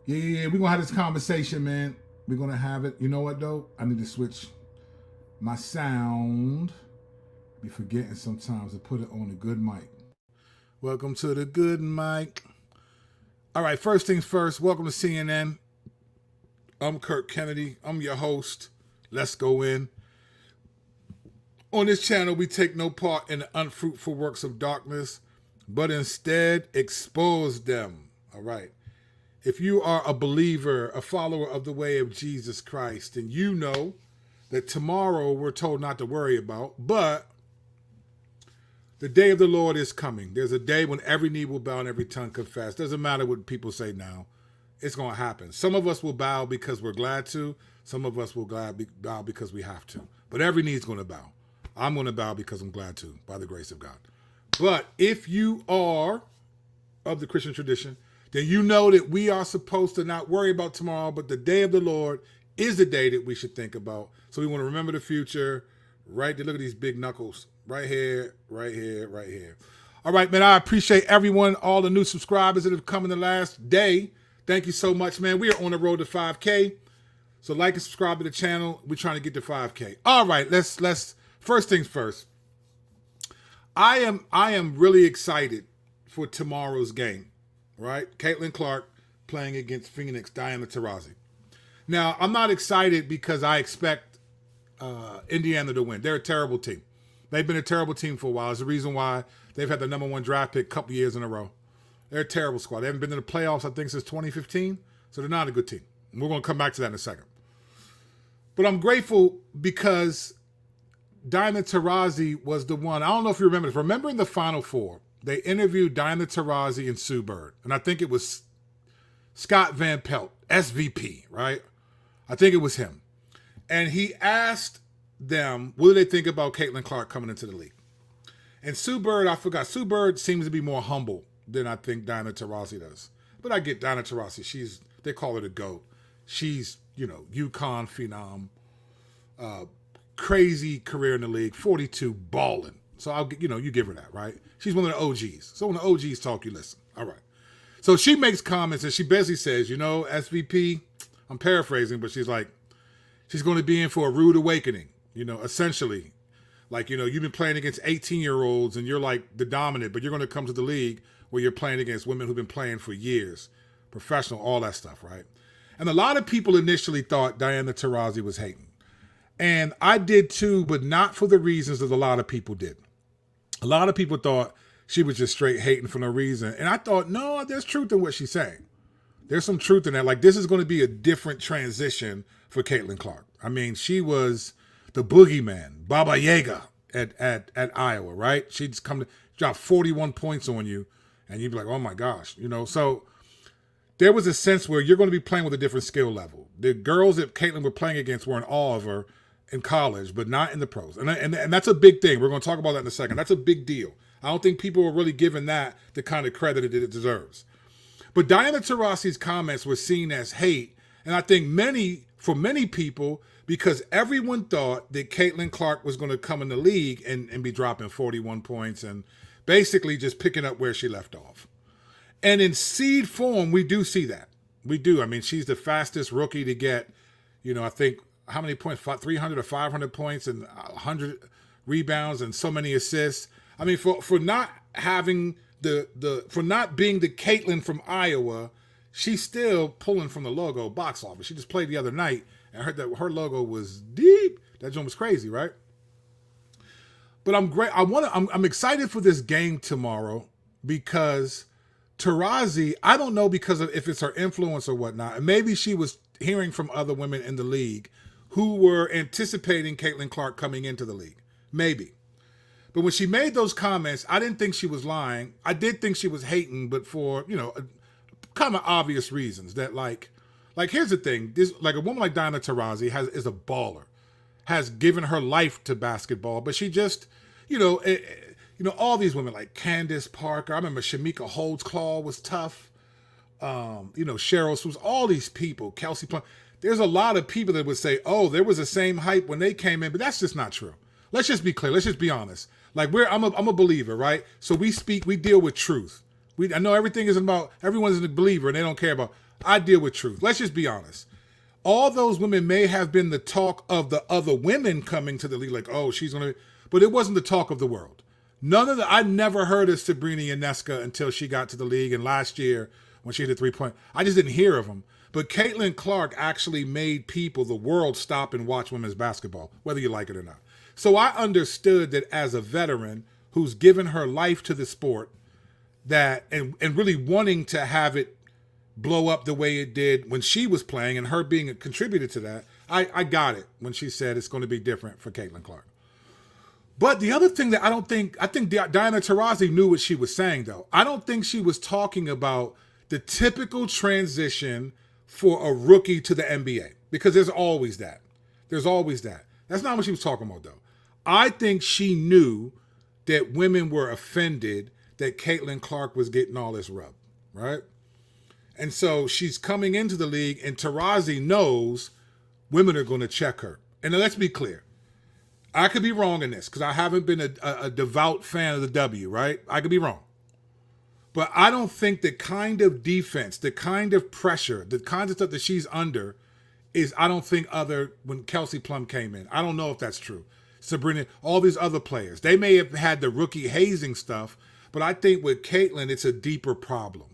Yeah. We're going to have this conversation, man. We're going to have it. You know what, though? I need to switch my sound. Be forgetting sometimes to put it on a good mic. Welcome to the good mic. All right, first things first. Welcome to CNN. I'm Kirk Kennedy. I'm your host. Let's go in. On this channel, we take no part in the unfruitful works of darkness, but instead expose them. All right. If you are a believer, a follower of the way of Jesus Christ, and you know that tomorrow we're told not to worry about, but the day of the Lord is coming. There's a day when every knee will bow and every tongue confess. Doesn't matter what people say now. It's going to happen. Some of us will bow because we're glad to. Some of us will bow because we have to. But every knee is going to bow. I'm going to bow because I'm glad to, by the grace of God. But if you are of the Christian tradition, then you know that we are supposed to not worry about tomorrow, but the day of the Lord is the day that we should think about. So we want to remember the future. Right there, look at these big knuckles. Right here, right here, right here. All right, man, I appreciate everyone, all the new subscribers that have come in the last day. Thank you so much, man. We are on the road to 5K. So like and subscribe to the channel. We're trying to get to 5K. All right, let's first things first. I am really excited for tomorrow's game, right? Caitlin Clark playing against Phoenix, Diana Taurasi. Now, I'm not excited because I expect Indiana to win. They're a terrible team. They've been a terrible team for a while. It's the reason why they've had the #1 draft pick a couple years in a row. They're a terrible squad. They haven't been in the playoffs, I think, since 2015. So they're not a good team. And we're going to come back to that in a second. But I'm grateful because Diana Taurasi was the one. I don't know if you remember this. Remember in the Final Four, they interviewed Diana Taurasi and Sue Bird. And I think it was Scott Van Pelt, SVP, right? I think it was him. And he asked them, what do they think about Caitlin Clark coming into the league? And Sue Bird, I forgot. Sue Bird seems to be more humble than I think Diana Taurasi does. But I get Diana Taurasi. They call her the GOAT. She's, UConn phenom. Crazy career in the league. 42, balling. So I'll get, you give her that, right? She's one of the OGs. So when the OGs talk, you listen. All right. So she makes comments and she basically says, SVP, I'm paraphrasing, but she's like, she's going to be in for a rude awakening. Essentially, like, you've been playing against 18-year-olds and you're like the dominant, but you're going to come to the league where you're playing against women who've been playing for years, professional, all that stuff, right? And a lot of people initially thought Diana Taurasi was hating. And I did too, but not for the reasons that a lot of people did. A lot of people thought she was just straight hating for no reason. And I thought, no, there's truth in what she's saying. There's some truth in that. Like, this is going to be a different transition for Caitlin Clark. I mean, she was the boogeyman, Baba Yaga at Iowa, right? She'd come to drop 41 points on you, and you'd be like, oh my gosh, So there was a sense where you're going to be playing with a different skill level. The girls that Caitlin were playing against were in awe of her in college, but not in the pros. And that's a big thing. We're going to talk about that in a second. That's a big deal. I don't think people are really giving that the kind of credit that it deserves. But Diana Taurasi's comments were seen as hate, and I think for many people, because everyone thought that Caitlin Clark was going to come in the league and be dropping 41 points and basically just picking up where she left off. And in seed form, we do see that. We do. I mean, she's the fastest rookie to get, I think, how many points? 300 or 500 points and 100 rebounds and so many assists. I mean, for not having for not being the Caitlin from Iowa, she's still pulling from the logo box office. She just played the other night and I heard that her logo was deep. That joint was crazy, right? But I'm excited for this game tomorrow because Taurasi, I don't know because of if it's her influence or whatnot, and maybe she was hearing from other women in the league who were anticipating Caitlin Clark coming into the league. Maybe. But when she made those comments, I didn't think she was lying. I did think she was hating, but for, kind of obvious reasons that like here's the thing. This, like a woman like Diana Taurasi is a baller, has given her life to basketball, but she just, all these women like Candace Parker. I remember Shamika Holdsclaw was tough. Cheryl Swoops, all these people, Kelsey Plum. There's a lot of people that would say, oh, there was the same hype when they came in, but that's just not true. let's just be clear. Let's just be honest. Like I'm a believer, right? So we deal with truth. I know everything isn't about, everyone's a believer and they don't care about, I deal with truth. Let's just be honest. All those women may have been the talk of the other women coming to the league, like, oh, she's going to, but it wasn't the talk of the world. I never heard of Sabrina Ionescu until she got to the league. And last year when she hit a 3-point, I just didn't hear of them. But Caitlin Clark actually made the world stop and watch women's basketball, whether you like it or not. So I understood that as a veteran who's given her life to the sport, that and really wanting to have it blow up the way it did when she was playing and her being a contributor to that, I got it when she said it's going to be different for Caitlin Clark. But the other thing that I think Diana Taurasi knew what she was saying, though. I don't think she was talking about the typical transition for a rookie to the NBA, because there's always that. There's always that. That's not what she was talking about, though. I think she knew that women were offended that Caitlin Clark was getting all this rub, right? And so she's coming into the league, and Taurasi knows women are going to check her. And now let's be clear. I could be wrong in this because I haven't been a devout fan of the W, right? I could be wrong. But I don't think the kind of defense, the kind of pressure, the kind of stuff that she's under is, I don't think when Kelsey Plum came in. I don't know if that's true. Sabrina, all these other players, they may have had the rookie hazing stuff, but I think with Caitlin, it's a deeper problem.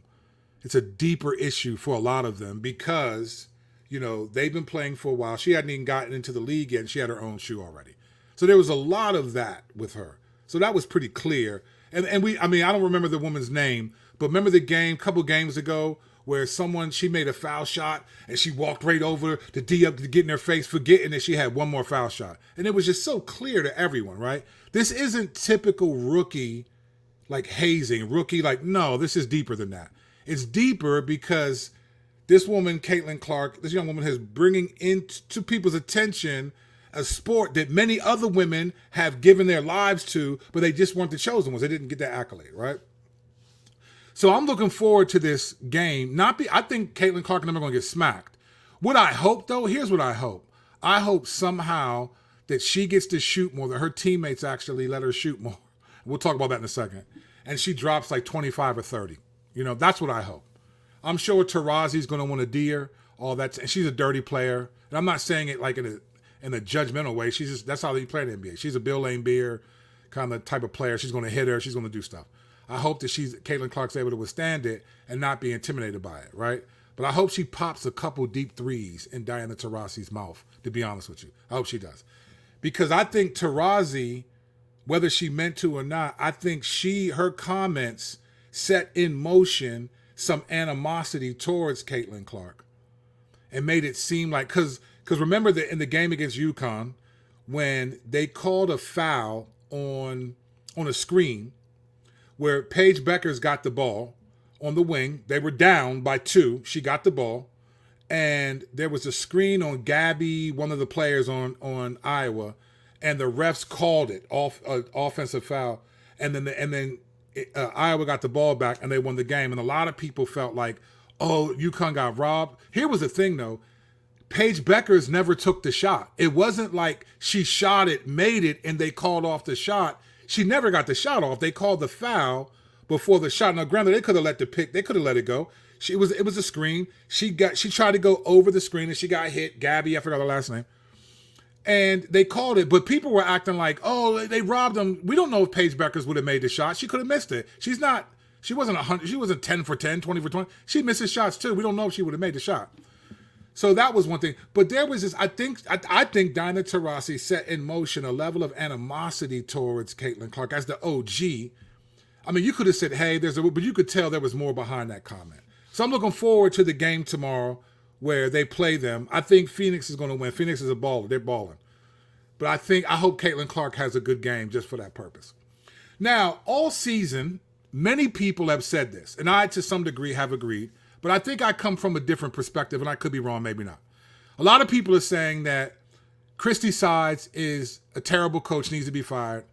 It's a deeper issue for a lot of them because, they've been playing for a while. She hadn't even gotten into the league yet, and she had her own shoe already. So there was a lot of that with her. So that was pretty clear. And I don't remember the woman's name, but remember the game, a couple games ago, where she made a foul shot and she walked right over to D up to get in her face, forgetting that she had one more foul shot. And it was just so clear to everyone, right? This isn't typical rookie, like hazing, no, this is deeper than that. It's deeper because this woman, Caitlin Clark, this young woman is bringing into people's attention a sport that many other women have given their lives to, but they just weren't the chosen ones. They didn't get that accolade, right? So I'm looking forward to this game. I think Caitlin Clark and them are going to get smacked. What I hope, though, here's what I hope. I hope somehow that she gets to shoot more, that her teammates actually let her shoot more. We'll talk about that in a second. And she drops like 25 or 30. That's what I hope. I'm sure Taurasi's going to want to D her, all that. And she's a dirty player. And I'm not saying it like in a judgmental way. That's how they play in the NBA. She's a Bill Laimbeer kind of type of player. She's going to hit her. She's going to do stuff. I hope that Caitlin Clark's able to withstand it and not be intimidated by it, right? But I hope she pops a couple deep threes in Diana Taurasi's mouth, to be honest with you. I hope she does. Because I think Taurasi, whether she meant to or not, I think her comments set in motion some animosity towards Caitlin Clark and made it seem like, because remember that in the game against UConn, when they called a foul on a screen where Paige Becker's got the ball on the wing, they were down by 2, she got the ball, and there was a screen on Gabby, one of the players on Iowa, and the refs called it offensive foul, and then Iowa got the ball back and they won the game, and a lot of people felt like, oh, UConn got robbed. Here was the thing, though. Paige Beckers never took the shot. It wasn't like she shot it, made it, and they called off the shot. She never got the shot off. They called the foul before the shot. Now, granted, they could have they could have let it go. It was a screen. She tried to go over the screen and she got hit. Gabby, I forgot her last name. And they called it, but people were acting like, oh, they robbed them. We don't know if Paige Beckers would have made the shot. She could have missed it. She wasn't 100. She wasn't 10 for 10, 20 for 20. She misses shots too. We don't know if she would have made the shot. So that was one thing. But there was this, I think Diana Taurasi set in motion a level of animosity towards Caitlin Clark as the OG. I mean, you could have said, hey, but you could tell there was more behind that comment. So I'm looking forward to the game tomorrow where they play them. I think Phoenix is going to win. Phoenix is a baller. They're balling. But I hope Caitlin Clark has a good game just for that purpose. Now, all season, many people have said this, and I, to some degree, have agreed. But I think I come from a different perspective, and I could be wrong, maybe not. A lot of people are saying that Christy Sides is a terrible coach, needs to be fired.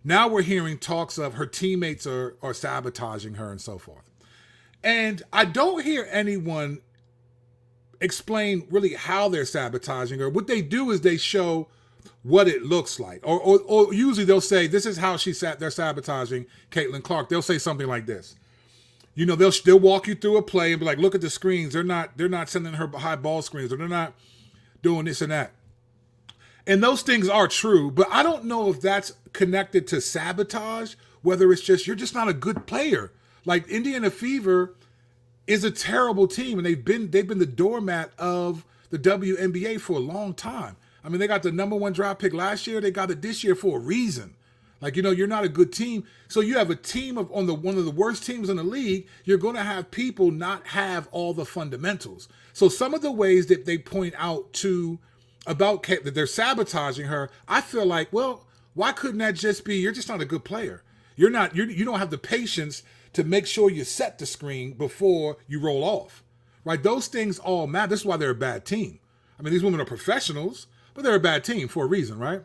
Now we're hearing talks of her teammates are sabotaging her and so forth. And I don't hear anyone explain really how they're sabotaging her. What they do is they show what it looks like. Or usually they'll say, this is how they're sabotaging Caitlin Clark. They'll say something like this. You know, they'll walk you through a play and be like, look at the screens. They're not sending her high ball screens, or they're not doing this and that. And those things are true, but I don't know if that's connected to sabotage, whether it's just, you're just not a good player. Like, Indiana Fever is a terrible team, and they've been the doormat of the WNBA for a long time. I mean, they got the #1 draft pick last year. They got it this year for a reason. Like, you know, you're not a good team. So you have a team one of the worst teams in the league. You're going to have people not have all the fundamentals. So some of the ways that they point out about Kate, that they're sabotaging her, I feel like, well, why couldn't that just be, you're just not a good player. You don't have the patience to make sure you set the screen before you roll off, right? Those things all matter. This is why they're a bad team. I mean, these women are professionals, but they're a bad team for a reason, right?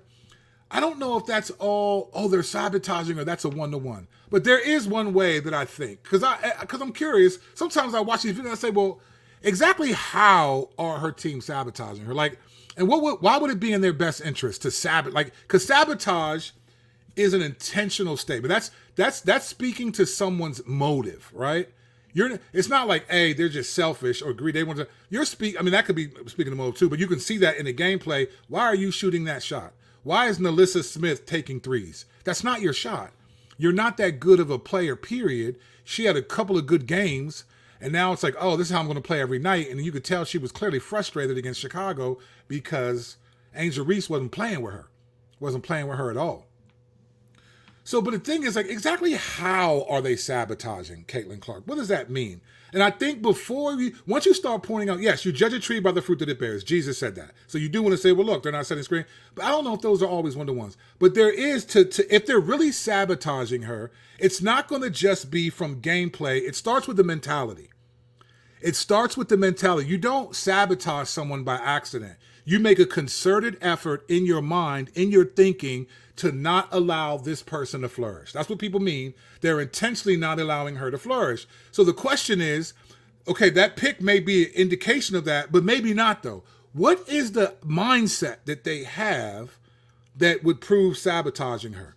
I don't know if that's all, they're sabotaging, or that's a one-to-one. But there is one way that I think, because I'm curious. Sometimes I watch these videos and I say, well, exactly how are her team sabotaging her? Like, and why would it be in their best interest to sabotage? Like, because sabotage is an intentional statement. That's speaking to someone's motive, right? It's not like, hey, they're just selfish or greedy. They want to. I mean, that could be speaking of motive too, but you can see that in the gameplay. Why are you shooting that shot? Why is Nalissa Smith taking threes? That's not your shot. You're not that good of a player, period. She had a couple of good games, and now it's like, oh, this is how I'm going to play every night. And you could tell she was clearly frustrated against Chicago because Angel Reese wasn't playing with her at all. So, but the thing is, like, exactly how are they sabotaging Caitlin Clark? What does that mean? And I think once you start pointing out, yes, you judge a tree by the fruit that it bears. Jesus said that. So you do want to say, well, look, they're not setting screen. But I don't know if those are always one-to-ones. But there is, if they're really sabotaging her, it's not going to just be from gameplay. It starts with the mentality. You don't sabotage someone by accident. You make a concerted effort in your mind, in your thinking, to not allow this person to flourish. That's what people mean. They're intentionally not allowing her to flourish. So the question is, okay, that pick may be an indication of that, but maybe not though. What is the mindset that they have that would prove sabotaging her?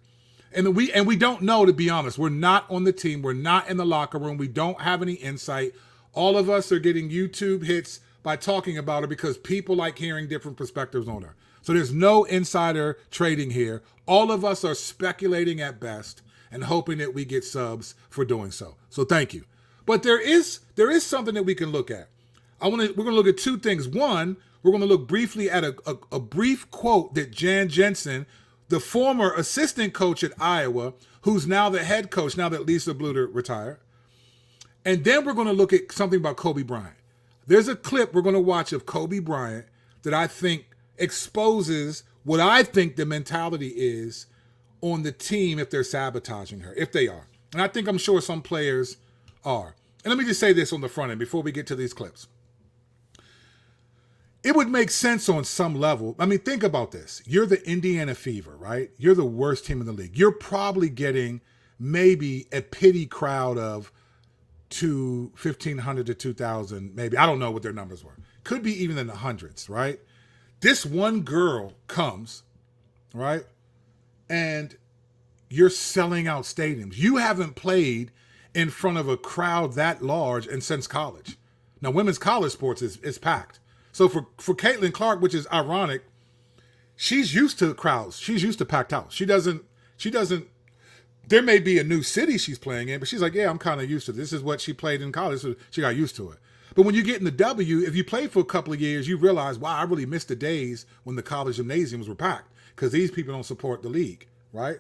And we don't know, to be honest. We're not on the team. We're not in the locker room. We don't have any insight. All of us are getting YouTube hits by talking about her because people like hearing different perspectives on her. So there's no insider trading here. All of us are speculating at best and hoping that we get subs for doing so. So thank you. But there is something that we can look at. We're going to look at two things. One, we're going to look briefly at a brief quote that Jan Jensen, the former assistant coach at Iowa, who's now the head coach, now that Lisa Bluter retired. And then we're going to look at something about Kobe Bryant. There's a clip we're going to watch of Kobe Bryant that I think exposes what I think the mentality is on the team if they're sabotaging her, if they are. And I'm sure some players are. And let me just say this on the front end before we get to these clips. It would make sense on some level. I mean, think about this. You're the Indiana Fever, right? You're the worst team in the league. You're probably getting maybe a pity crowd of 1,500 to 2,000, maybe. I don't know what their numbers were. Could be even in the hundreds, right? This one girl comes, right? And you're selling out stadiums. You haven't played in front of a crowd that large and since college. Now, women's college sports is packed. So for Caitlin Clark, which is ironic, she's used to crowds. She's used to packed house. She doesn't, there may be a new city she's playing in, but she's like, yeah, I'm kind of used to this. This is what she played in college, so she got used to it. But when you get in the W, if you played for a couple of years, you realize, wow, I really missed the days when the college gymnasiums were packed because these people don't support the league, right?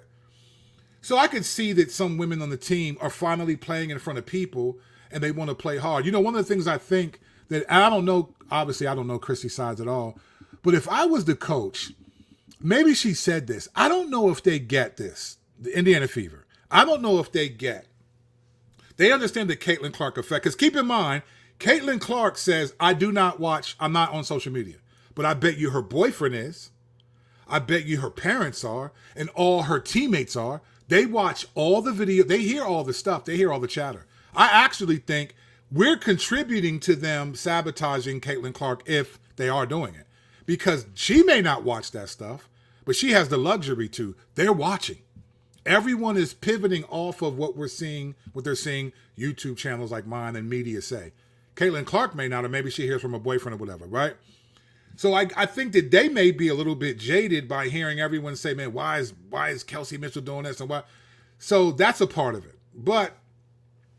So I could see that some women on the team are finally playing in front of people and they want to play hard. You know, one of the things I think that, I don't know, obviously I don't know Christy's sides at all, but if I was the coach, maybe she said this. I don't know if they get this, the Indiana Fever. I don't know if they understand the Caitlin Clark effect. Because keep in mind, Caitlin Clark says, I'm not on social media. But I bet you her boyfriend is. I bet you her parents are. And all her teammates are. They watch all the video. They hear all the stuff. They hear all the chatter. I actually think we're contributing to them sabotaging Caitlin Clark if they are doing it. Because she may not watch that stuff. But she has the luxury to. They're watching. Everyone is pivoting off of what they're seeing YouTube channels like mine and media say. Caitlin Clark may not, or maybe she hears from a boyfriend or whatever, right? So I think that they may be a little bit jaded by hearing everyone say, man, why is Kelsey Mitchell doing this and why? So that's a part of it. But,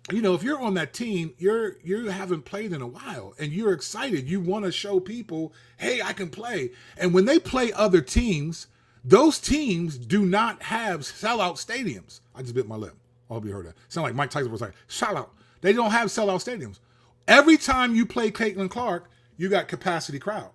if you're on that team, you haven't played in a while and you're excited. You want to show people, hey, I can play. And when they play other teams, those teams do not have sellout stadiums. I just bit my lip. I hope you heard that. Sound like Mike Tyson was like, sellout. They don't have sellout stadiums. Every time you play Caitlin Clark, you got capacity crowd.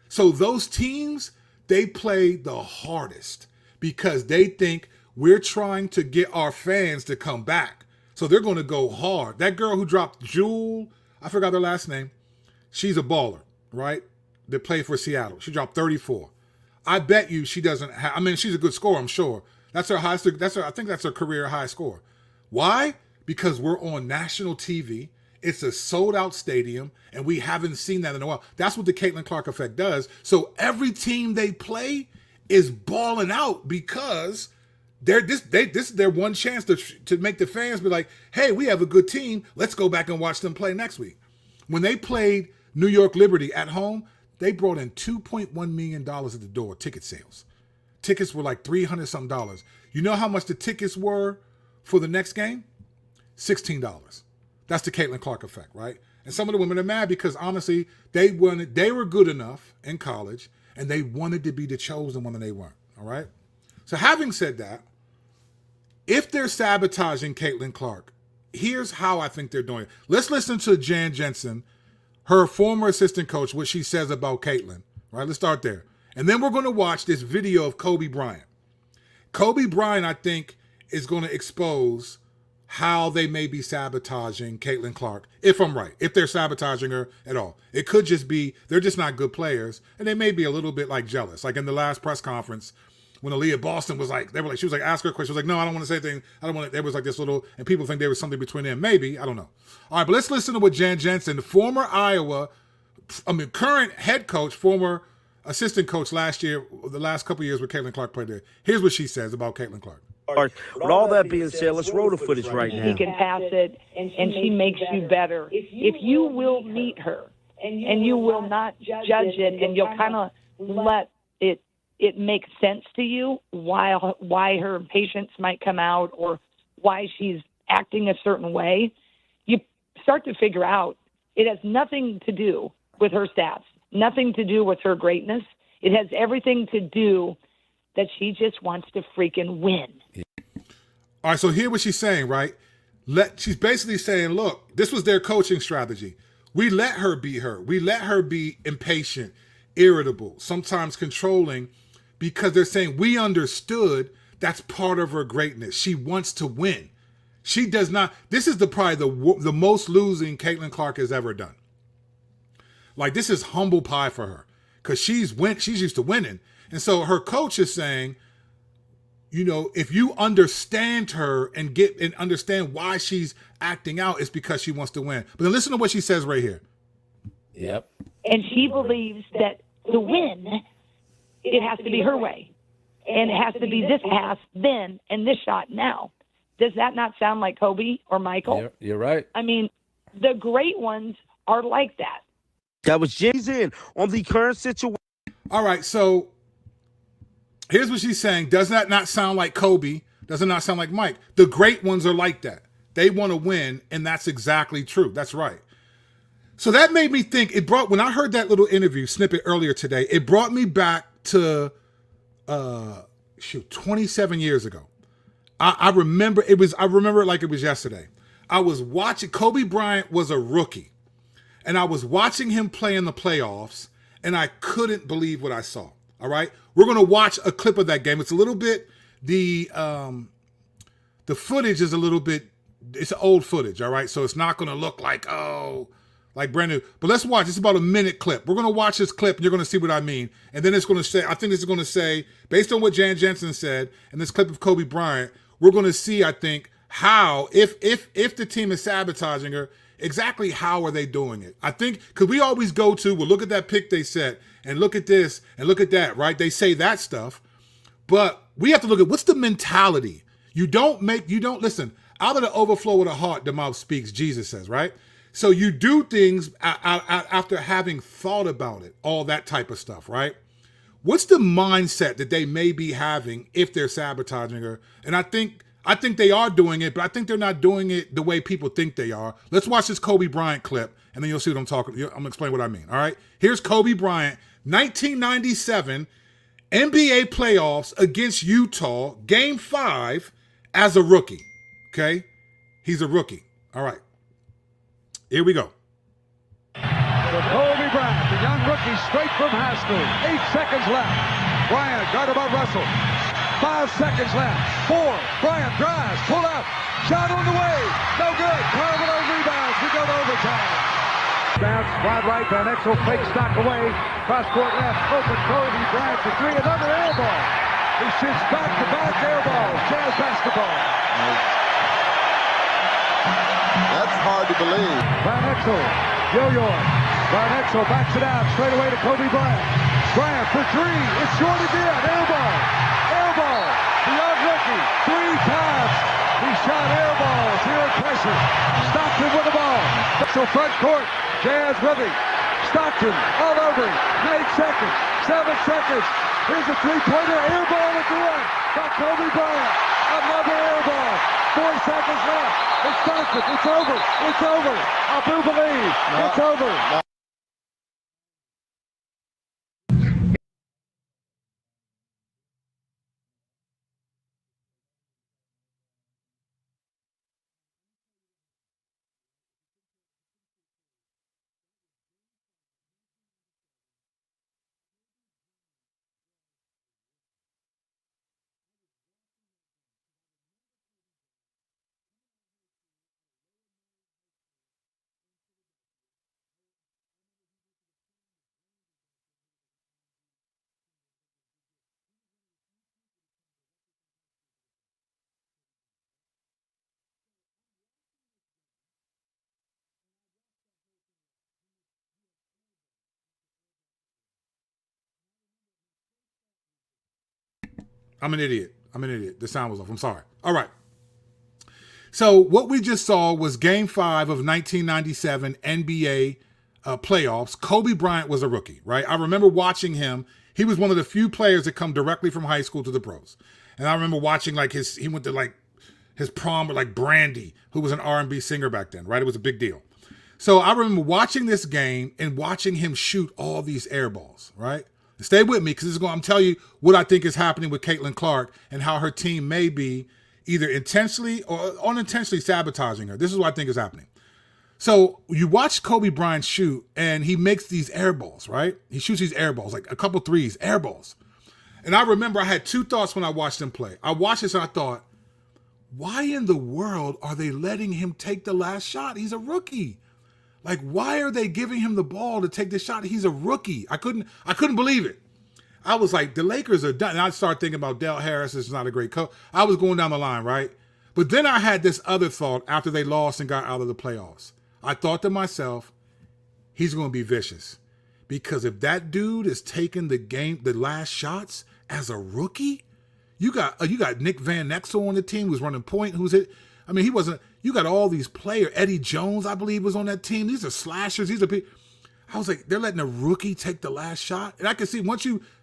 So those teams, they play the hardest because they think we're trying to get our fans to come back. So they're going to go hard. That girl who dropped Jewel, I forgot her last name. She's a baller, right? That played for Seattle. She dropped 34. I bet you she doesn't have, she's a good scorer, I'm sure. That's her highest, I think that's her career high score. Why? Because we're on national TV. It's a sold out stadium, and we haven't seen that in a while. That's what the Caitlin Clark effect does. So every team they play is balling out because this is their one chance to make the fans be like, hey, we have a good team. Let's go back and watch them play next week. When they played New York Liberty at home, they brought in $2.1 million at the door, ticket sales. Tickets were like $300-something. You know how much the tickets were for the next game? $16. That's the Caitlin Clark effect, right? And some of the women are mad because honestly, they were good enough in college and they wanted to be the chosen one and they weren't, all right? So having said that, if they're sabotaging Caitlin Clark, here's how I think they're doing it. Let's listen to Jan Jensen, her former assistant coach, what she says about Caitlin, right? Let's start there. And then we're going to watch this video of Kobe Bryant. Kobe Bryant, I think, is going to expose how they may be sabotaging Caitlin Clark, if I'm right, if they're sabotaging her at all. It could just be they're just not good players, and they may be a little bit like jealous. Like in the last press conference, when Aaliyah Boston was like, she was like, ask her a question. She was like, no, I don't want to say anything. I don't want to. There was like this little, and people think there was something between them. Maybe, I don't know. All right, but let's listen to what Jan Jensen, the former current head coach, former assistant coach last year, the last couple of years where Caitlin Clark played there. Here's what she says about Caitlin Clark. With all that being said, let's roll the footage right now. She can pass it, and she makes you better. If you will meet her, and you will not judge it, and you'll kind of let it make sense to you why her patience might come out or why she's acting a certain way, you start to figure out it has nothing to do with her stats, nothing to do with her greatness. It has everything to do that she just wants to freaking win. All right, so hear what she's saying, right? She's basically saying, look, this was their coaching strategy. We let her be her. We let her be impatient, irritable, sometimes controlling, because they're saying we understood that's part of her greatness. She wants to win. She does not. This is probably the most losing Caitlin Clark has ever done. Like, this is humble pie for her because she's used to winning. And so her coach is saying, if you understand her and understand why she's acting out, it's because she wants to win. But then listen to what she says right here. Yep. And she believes that to win, it has to be her way. And it has to be this pass then and this shot now. Does that not sound like Kobe or Michael? You're right. I mean, the great ones are like that. That was Jay's in on the current situation. All right, so here's what she's saying. Does that not sound like Kobe? Does it not sound like Mike? The great ones are like that. They want to win, and that's exactly true. That's right. So that made me think, when I heard that little interview snippet earlier today, it brought me back to 27 years ago. I remember it like it was yesterday. I was watching, Kobe Bryant was a rookie, and I was watching him play in the playoffs, and I couldn't believe what I saw. All right, we're gonna watch a clip of that game. It's a little bit the footage is a little bit, it's old footage. All right, so it's not gonna look like brand new. But let's watch. It's about a minute clip. We're gonna watch this clip, and you're gonna see what I mean. And then it's gonna say, I think this is gonna say, based on what Jan Jensen said and this clip of Kobe Bryant, we're gonna see, I think, how if the team is sabotaging her, exactly how are they doing it? I think because we always go to, well, look at that pick they set, and look at this, and look at that, right? They say that stuff. But we have to look at what's the mentality. You don't listen, out of the overflow of the heart, the mouth speaks, Jesus says, right? So you do things after having thought about it, all that type of stuff, right? What's the mindset that they may be having if they're sabotaging her? And I think they are doing it, but I think they're not doing it the way people think they are. Let's watch this Kobe Bryant clip, and then you'll see what I'm talking. I'm going to explain what I mean, all right? Here's Kobe Bryant, 1997 NBA playoffs against Utah, Game 5, as a rookie, okay? He's a rookie. All right. Here we go. So Kobe Bryant, the young rookie, straight from high school. 8 seconds left. Bryant guarded by Russell. 5 seconds left. 4. Bryant drives, pull up, shot on the way. No good. Carmelo rebounds. We go to overtime. Bounce, wide right. Van Exel fake stock away. Cross court left. Open Kobe Bryant for 3. Another air ball. He shoots back-to-back air balls. Jazz basketball. That's hard to believe. Van Exel, yo-yo. Van Exel backs it out, straight away to Kobe Bryant. Bryant for 3, it's short again, air ball. Air ball, the young rookie, 3 times. He shot air balls, here at pressure. Stockton with the ball. So front court, Jazz with him. Stockton all over him, 8 seconds, 7 seconds. Here's a 3-pointer, air ball again by Kobe Bryant. Another air ball. 4 seconds left. It's Stockton. It's over. It's over. I do believe it's over. I'm an idiot. The sound was off. I'm sorry. All right. So what we just saw was Game 5 of 1997 NBA playoffs. Kobe Bryant was a rookie, right? I remember watching him. He was one of the few players that come directly from high school to the pros. And I remember watching he went to his prom with Brandy, who was an R&B singer back then, right? It was a big deal. So I remember watching this game and watching him shoot all these air balls, right? Stay with me because I'm telling you what I think is happening with Caitlin Clark and how her team may be either intentionally or unintentionally sabotaging her. This is what I think is happening. So you watch Kobe Bryant shoot and he makes these air balls, right? He shoots these air balls, like a couple threes, air balls. And I remember I had 2 thoughts when I watched him play. I watched this and I thought, why in the world are they letting him take the last shot? He's a rookie. Why are they giving him the ball to take this shot? He's a rookie. I couldn't believe it. I was like, the Lakers are done. And I started thinking about Del Harris is not a great coach. I was going down the line, right? But then I had this other thought after they lost and got out of the playoffs. I thought to myself, he's going to be vicious. Because if that dude is taking the last shots as a rookie, you got Nick Van Exel on the team who's running point, you got all these players. Eddie Jones, I believe, was on that team. These are slashers. I was like, they're letting a rookie take the last shot. And I can see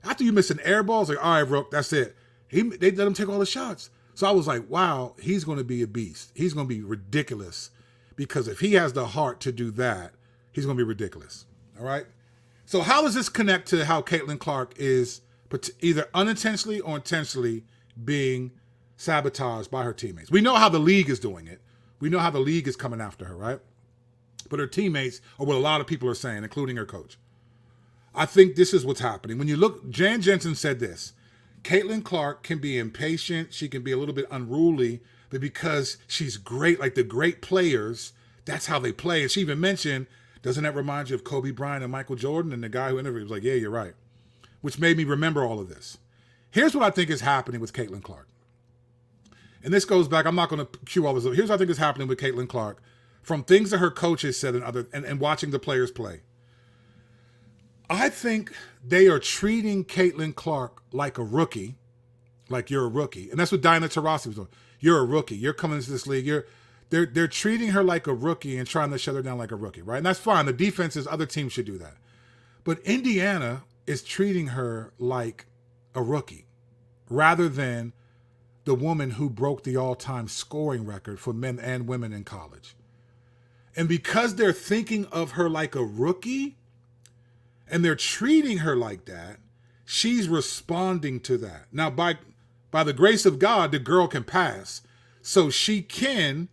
after you miss an air ball, it's like, all right, Rook, that's it. They let him take all the shots. So I was like, wow, he's going to be a beast. He's going to be ridiculous. Because if he has the heart to do that, he's going to be ridiculous. All right? So how does this connect to how Caitlin Clark is either unintentionally or intentionally being sabotaged by her teammates? We know how the league is doing it. We know how the league is coming after her, right? But her teammates are what a lot of people are saying, including her coach. I think this is what's happening. When you look, Jan Jensen said this, Caitlin Clark can be impatient. She can be a little bit unruly, but because she's great, like the great players, that's how they play. And she even mentioned, doesn't that remind you of Kobe Bryant and Michael Jordan? And the guy who interviewed was like, yeah, you're right. Which made me remember all of this. Here's what I think is happening with Caitlin Clark. And this goes back, I'm not going to cue all this up. Here's what I think is happening with Caitlin Clark from things that her coaches said and watching the players play. I think they are treating Caitlin Clark like a rookie, like you're a rookie. And that's what Diana Taurasi was doing. You're a rookie. You're coming into this league. They're treating her like a rookie and trying to shut her down like a rookie, right? And that's fine. The defenses, other teams should do that. But Indiana is treating her like a rookie rather than the woman who broke the all-time scoring record for men and women in college. And because they're thinking of her like a rookie and they're treating her like that, she's responding to that. Now, by the grace of God, the girl can pass. So she can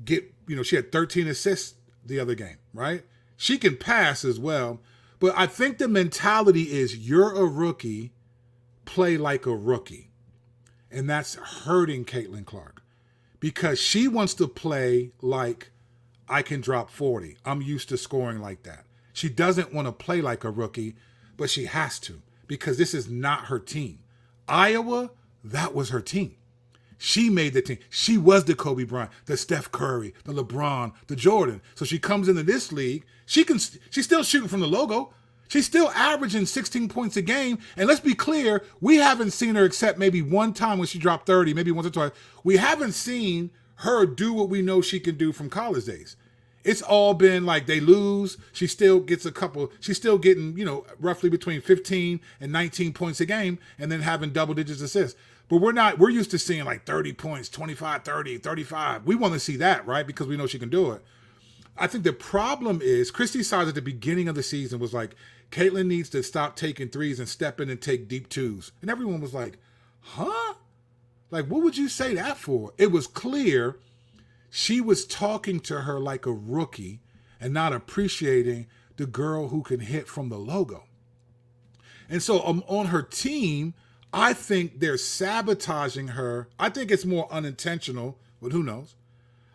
get, she had 13 assists the other game, right? She can pass as well. But I think the mentality is you're a rookie, play like a rookie. And that's hurting Caitlin Clark because she wants to play like I can drop 40. I'm used to scoring like that. She doesn't want to play like a rookie, but she has to because this is not her team. Iowa, that was her team. She made the team. She was the Kobe Bryant, the Steph Curry, the LeBron, the Jordan. So she comes into this league. She's still shooting from the logo. She's still averaging 16 points a game. And let's be clear, we haven't seen her except maybe one time when she dropped 30, maybe once or twice. We haven't seen her do what we know she can do from college days. It's all been like they lose. She still gets she's still getting, roughly between 15 and 19 points a game and then having double digits assists. But we're used to seeing like 30 points, 25, 30, 35. We want to see that, right? Because we know she can do it. I think the problem is Christy Sides at the beginning of the season was like, Caitlin needs to stop taking threes and step in and take deep twos. And everyone was like, huh? Like, what would you say that for? It was clear she was talking to her like a rookie and not appreciating the girl who can hit from the logo. And so on her team, I think they're sabotaging her. I think it's more unintentional, but who knows?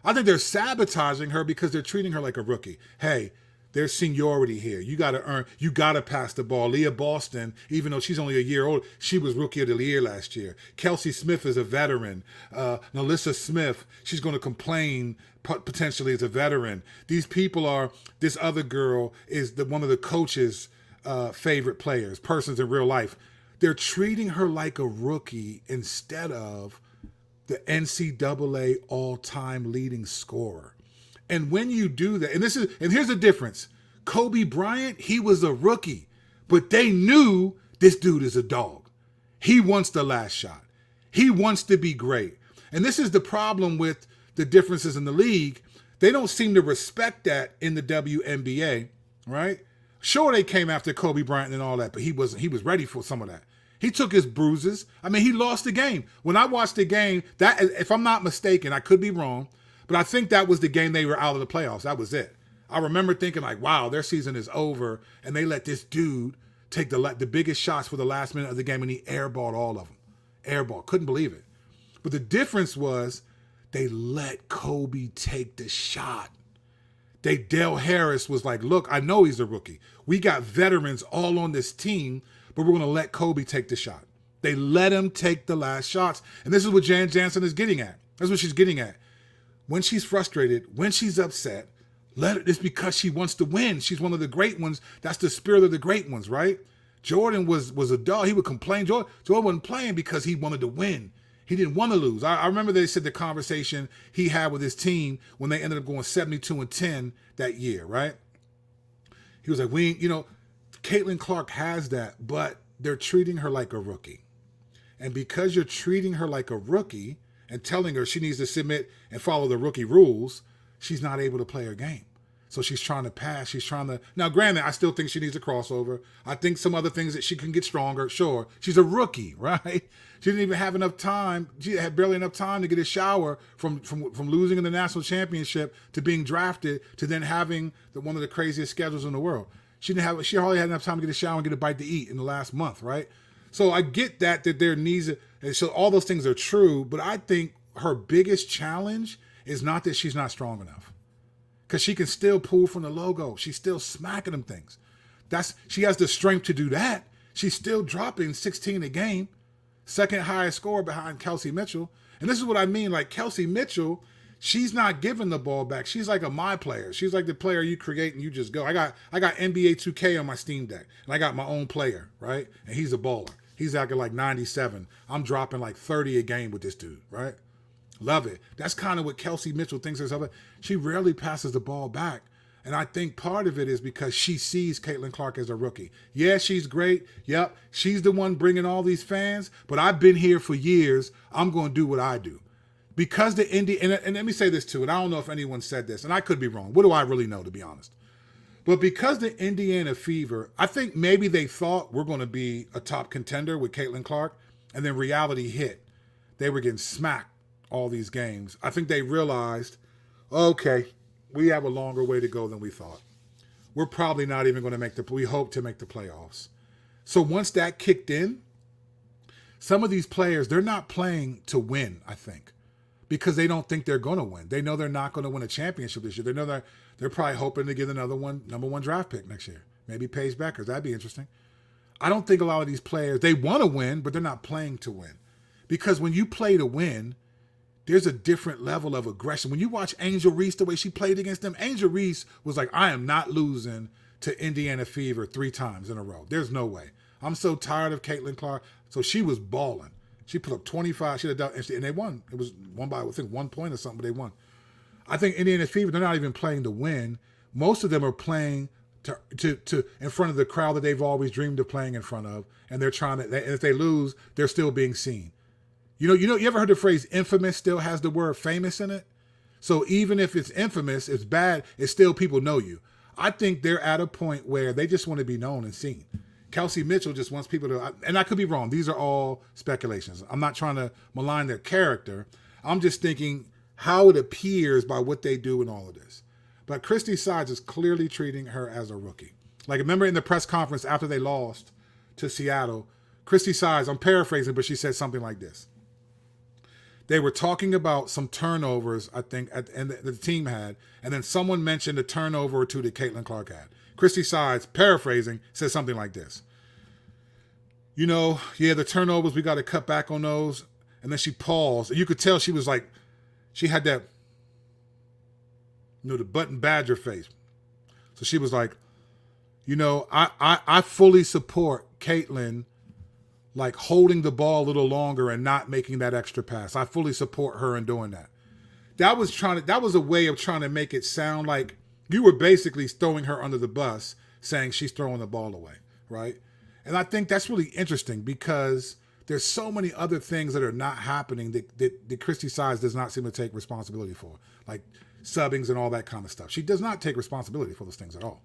I think they're sabotaging her because they're treating her like a rookie. Hey, there's seniority here. You got to pass the ball. Leah Boston, even though she's only a year old, she was rookie of the year last year. Kelsey Smith is a veteran. Nalissa Smith, she's going to complain potentially as a veteran. These people this other girl is one of the coach's favorite persons in real life. They're treating her like a rookie instead of the NCAA all-time leading scorer. And when you do that, and here's the difference. Kobe Bryant, he was a rookie, but they knew this dude is a dog. He wants the last shot. He wants to be great. And this is the problem with the differences in the league. They don't seem to respect that in the WNBA, right? Sure, they came after Kobe Bryant and all that, but he was ready for some of that. He took his bruises. I mean, he lost the game. When I watched the game, that, if I'm not mistaken, I could be wrong, but I think that was the game they were out of the playoffs. That was it. I remember thinking like, wow, their season is over, and they let this dude take the biggest shots for the last minute of the game, and he airballed all of them. Airball. Couldn't believe it. But the difference was they let Kobe take the shot. Dale Harris was like, look, I know he's a rookie. We got veterans all on this team, but we're going to let Kobe take the shot. They let him take the last shots. And this is what Jan Jansen is getting at. That's what she's getting at. When she's frustrated, when she's upset, it's because she wants to win. She's one of the great ones. That's the spirit of the great ones, right? Jordan was a dog. He would complain. Jordan wasn't playing because he wanted to win. He didn't want to lose. I remember they said the conversation he had with his team when they ended up going 72-10 that year, right? He was like, Caitlin Clark has that, but they're treating her like a rookie. And because you're treating her like a rookie and telling her she needs to submit and follow the rookie rules, she's not able to play her game. So she's trying to pass. Now, granted, I still think she needs a crossover. I think some other things that she can get stronger. Sure. She's a rookie, right? She didn't even have enough time. She had barely enough time to get a shower from losing in the national championship to being drafted to then having one of the craziest schedules in the world. She hardly had enough time to get a shower and get a bite to eat in the last month, right? So I get that there needs and so all those things are true, but I think her biggest challenge is not that she's not strong enough. Because she can still pull from the logo. She's still smacking them things. She has the strength to do that. She's still dropping 16 a game. Second highest scorer behind Kelsey Mitchell. And this is what I mean. Like Kelsey Mitchell, she's not giving the ball back. She's like a my player. She's like the player you create and you just go. I got NBA 2K on my Steam Deck. And I got my own player, right? And he's a baller. He's acting like 97. I'm dropping like 30 a game with this dude, right? Love it. That's kind of what Kelsey Mitchell thinks herself. She rarely passes the ball back. And I think part of it is because she sees Caitlin Clark as a rookie. Yeah, she's great. Yep, she's the one bringing all these fans. But I've been here for years. I'm going to do what I do. Because the and let me say this too, and I don't know if anyone said this, and I could be wrong. What do I really know, to be honest? But because the Indiana Fever, I think maybe they thought we're going to be a top contender with Caitlin Clark, and then reality hit. They were getting smacked all these games. I think they realized, okay, we have a longer way to go than we thought. We're probably not even going to we hope to make the playoffs. So once that kicked in, some of these players, they're not playing to win, I think, because they don't think they're going to win. They know they're not going to win a championship this year. They know that they're probably hoping to get another number one draft pick next year. Maybe Paige Beckers. That'd be interesting. I don't think a lot of these players, they want to win, but they're not playing to win. Because when you play to win, there's a different level of aggression. When you watch Angel Reese, the way she played against them, Angel Reese was like, I am not losing to Indiana Fever 3 times in a row. There's no way. I'm so tired of Caitlin Clark. So she was balling. She put up 25. She had done, and they won. It was won by, I think, 1 point or something, but they won. I think Indiana Fever, they're not even playing to win. Most of them are playing to in front of the crowd that they've always dreamed of playing in front of, and they're trying to. And if they lose, they're still being seen. You ever heard the phrase infamous still has the word famous in it? So even if it's infamous, it's bad, it's still people know you. I think they're at a point where they just want to be known and seen. Kelsey Mitchell just wants people to, and I could be wrong. These are all speculations. I'm not trying to malign their character. I'm just thinking how it appears by what they do in all of this. But Christy Sides is clearly treating her as a rookie. Like, remember in the press conference after they lost to Seattle, Christy Sides, I'm paraphrasing, but she said something like this. They were talking about some turnovers, I think, and the team had, and then someone mentioned a turnover or two that Caitlin Clark had. Christy Sides, paraphrasing, says something like this. The turnovers, we got to cut back on those. And then she paused. And you could tell she was like, she had that, the button badger face. So she was like, I fully support Caitlin like holding the ball a little longer and not making that extra pass. I fully support her in doing that. That was a way of trying to make it sound like you were basically throwing her under the bus, saying she's throwing the ball away, right? And I think that's really interesting because there's so many other things that are not happening that Christy Sides does not seem to take responsibility for, like subbings and all that kind of stuff. She does not take responsibility for those things at all.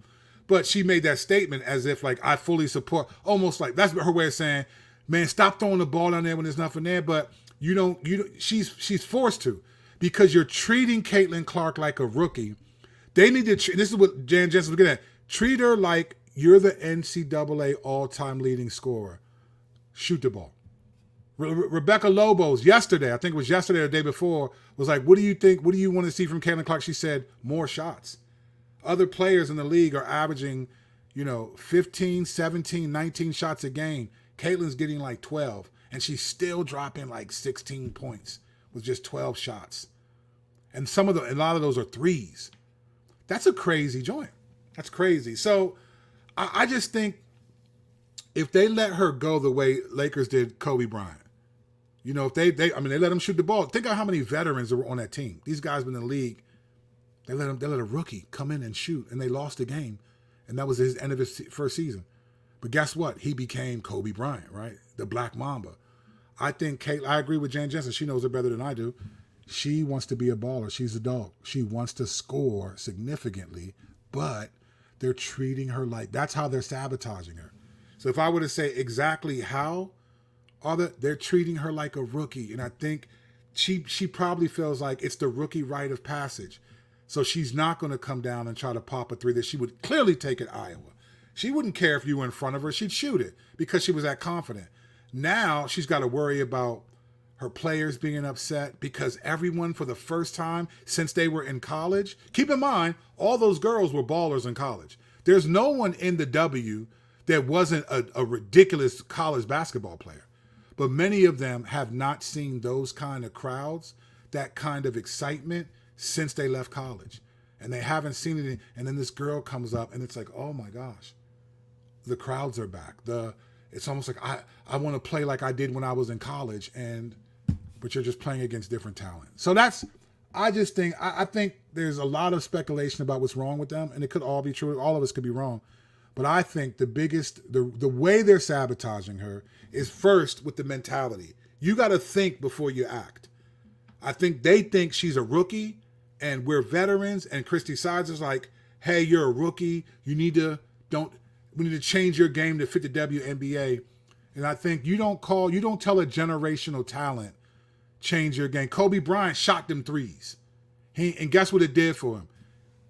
But she made that statement as if like, I fully almost like that's her way of saying, man, stop throwing the ball down there when there's nothing there. But she's forced to, because you're treating Caitlin Clark like a rookie. They need to, this is what Jan Jensen was getting at, treat her like you're the NCAA all-time leading scorer. Shoot the ball. Rebecca Lobos yesterday, I think it was yesterday or the day before, was like, what do you think? What do you want to see from Caitlin Clark? She said, more shots. Other players in the league are averaging, 15, 17, 19 shots a game. Caitlin's getting like 12, and she's still dropping like 16 points with just 12 shots. And a lot of those are threes. That's a crazy joint. That's crazy. So I just think if they let her go the way Lakers did Kobe Bryant, if they let him shoot the ball. Think of how many veterans were on that team. These guys been in the league. They let a rookie come in and shoot, and they lost the game. And that was his end of his first season. But guess what? He became Kobe Bryant, right? The Black Mamba. I agree with Jan Jensen. She knows it better than I do. She wants to be a baller. She's a dog. She wants to score significantly, but they're treating her like, that's how they're sabotaging her. So if I were to say exactly how, they're treating her like a rookie. And I think she probably feels like it's the rookie rite of passage. So she's not going to come down and try to pop a three that she would clearly take at Iowa. She wouldn't care if you were in front of her. She'd shoot it because she was that confident. Now she's got to worry about her players being upset because everyone, for the first time since they were in college, keep in mind, all those girls were ballers in college. There's no one in the W that wasn't a ridiculous college basketball player. But many of them have not seen those kind of crowds, that kind of excitement since they left college. And they haven't seen it. And then this girl comes up and it's like, oh my gosh, the crowds are back. it's almost like I want to play like I did when I was in college, but you're just playing against different talent. So I think there's a lot of speculation about what's wrong with them, and it could all be true. All of us could be wrong. But I think the way they're sabotaging her is first with the mentality. You got to think before you act. I think they think she's a rookie and we're veterans, and Christy Sides is like, hey, you're a rookie. We need to change your game to fit the WNBA. And I think you don't tell a generational talent, change your game. Kobe Bryant shot them threes. And guess what it did for him?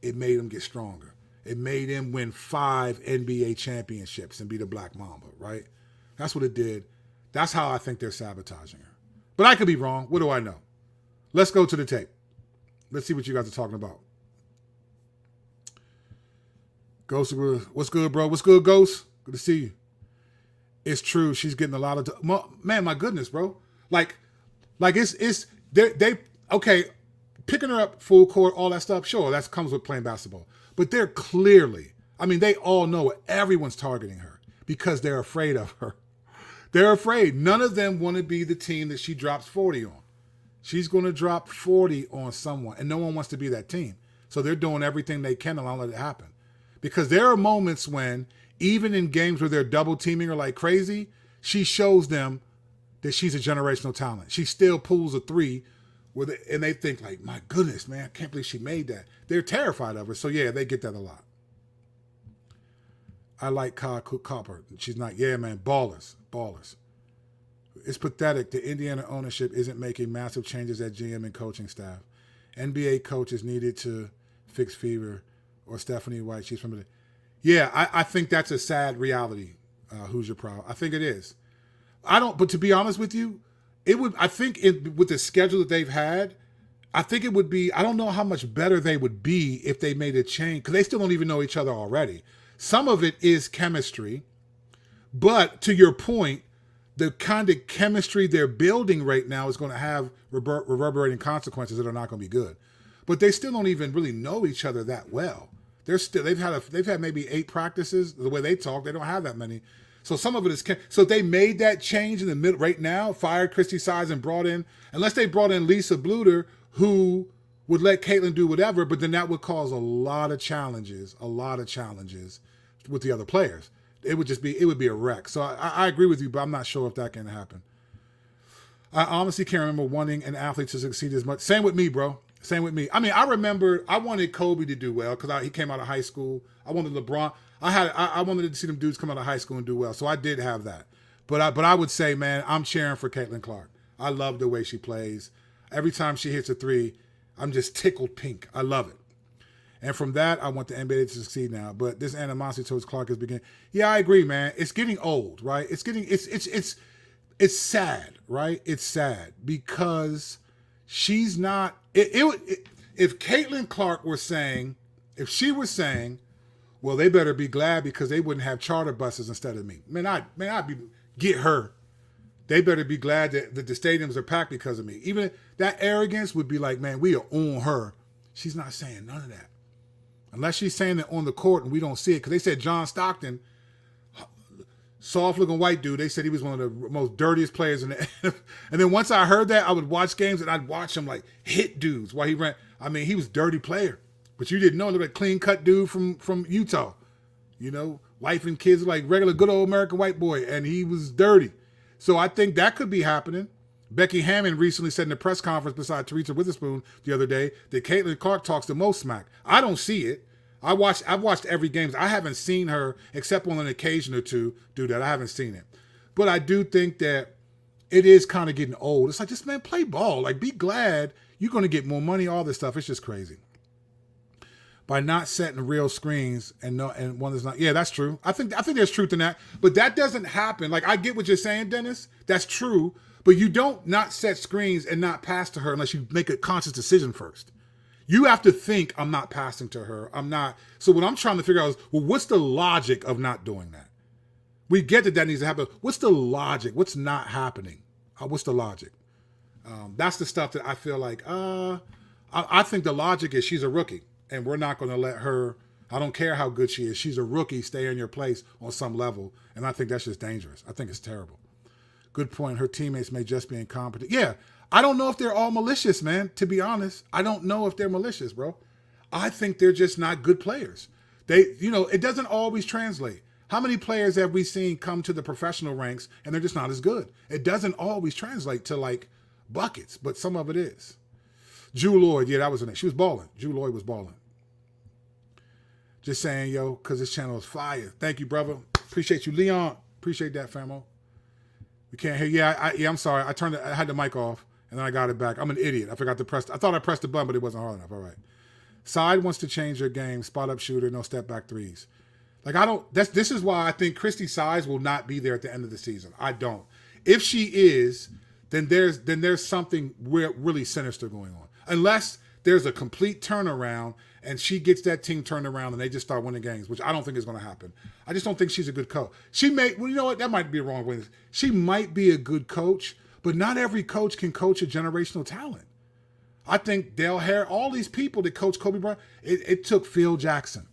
It made him get stronger. It made him win 5 NBA championships and be the Black Mamba, right? That's what it did. That's how I think they're sabotaging her. But I could be wrong. What do I know? Let's go to the tape. Let's see what you guys are talking about. Ghost, what's good, bro? What's good, Ghost? Good to see you. It's true. She's getting a lot of... Man, my goodness, bro. Like it's... They okay, picking her up full court, all that stuff, sure, that comes with playing basketball. But they're clearly... I mean, they all know it. Everyone's targeting her because they're afraid of her. They're afraid. None of them want to be the team that she drops 40 on. She's going to drop 40 on someone, and no one wants to be that team. So they're doing everything they can to not let it happen. Because there are moments when, even in games where they're double teaming her like crazy, she shows them that she's a generational talent. She still pulls a three, and they think like, my goodness, man, I can't believe she made that. They're terrified of her. So yeah, they get that a lot. I like Kyle Copper. She's not, yeah, man, ballers. It's pathetic. The Indiana ownership isn't making massive changes at GM and coaching staff. NBA coaches needed to fix Fever or Stephanie White. She's from the... Yeah, I think that's a sad reality, Hoosier Proud. I think it is. But to be honest with you, with the schedule that they've had, I think it would be, I don't know how much better they would be if they made a change, because they still don't even know each other already. Some of it is chemistry, but to your point, the kind of chemistry they're building right now is going to have reverberating consequences that are not going to be good. But they still don't even really know each other that well. They've had maybe 8 practices. The way they talk, they don't have that many. So some of it is so they made that change in the middle right now, fired Christy Sides and unless they brought in Lisa Bluter, who would let Caitlin do whatever, but then that would cause a lot of challenges with the other players. It would be a wreck. So I agree with you, but I'm not sure if that can happen. I honestly can't remember wanting an athlete to succeed as much. Same with me, bro. Same with me. I mean, I remember I wanted Kobe to do well because he came out of high school. I wanted LeBron. I wanted to see them dudes come out of high school and do well. So I did have that. But I would say, man, I'm cheering for Caitlin Clark. I love the way she plays. Every time she hits a three, I'm just tickled pink. I love it. And from that, I want the NBA to succeed now. But this animosity towards Clark is beginning. Yeah, I agree, man. It's getting old, right? It's sad, right? It's sad because she's not. If Caitlin Clark were saying, well, they better be glad because they wouldn't have charter buses instead of me. Get her. They better be glad that the stadiums are packed because of me. Even that arrogance would be like, man, we are on her. She's not saying none of that. Unless she's saying it on the court and we don't see it. Because they said John Stockton, soft-looking white dude, they said he was one of the most dirtiest players in the NFL. And then once I heard that, I would watch games and I'd watch him like hit dudes while he ran. I mean, he was a dirty player. But you didn't know. Look like a clean-cut dude from Utah. You know, wife and kids like regular good old American white boy. And he was dirty. So I think that could be happening. Becky Hammond recently said in a press conference beside Teresa Witherspoon the other day that Caitlin Clark talks the most smack. I don't see it. I've watched every game. I haven't seen her, except on an occasion or two, do that. I haven't seen it. But I do think that it is kind of getting old. It's like, just, man, play ball. Like, be glad you're going to get more money, all this stuff. It's just crazy. By not setting real screens and one is not. Yeah, that's true. I think there's truth in that. But that doesn't happen. Like, I get what you're saying, Dennis. That's true. But you don't not set screens and not pass to her unless you make a conscious decision first. You have to think, I'm not passing to her. I'm not. So what I'm trying to figure out is, well, what's the logic of not doing that? We get that needs to happen. What's the logic? What's not happening? What's the logic? That's the stuff that I feel like, I think the logic is she's a rookie and we're not going to let her. I don't care how good she is. She's a rookie. Stay in your place on some level. And I think that's just dangerous. I think it's terrible. Good point. Her teammates may just be incompetent. Yeah, I don't know if they're all malicious, man, to be honest. I don't know if they're malicious, bro. I think they're just not good players. It doesn't always translate. How many players have we seen come to the professional ranks and they're just not as good? It doesn't always translate to like buckets, but some of it is. Drew Lloyd, yeah, that was her name. She was balling. Drew Lloyd was balling. Just saying, yo, because this channel is fire. Thank you, brother. Appreciate you, Leon. Appreciate that, famo. We can't hear. Yeah, I'm sorry. I had the mic off and then I got it back. I'm an idiot. I forgot to press. I thought I pressed the button, but it wasn't hard enough. All right. Side wants to change her game. Spot up shooter, no step back threes. Like this is why I think Christy Sides will not be there at the end of the season. I don't. If she is, then there's something really sinister going on. Unless there's a complete turnaround and she gets that team turned around and they just start winning games, which I don't think is going to happen. I just don't think she's a good coach. You know what? That might be a wrong way. She might be a good coach, but not every coach can coach a generational talent. I think Dale Hare, all these people that coach Kobe Bryant, it took Phil Jackson.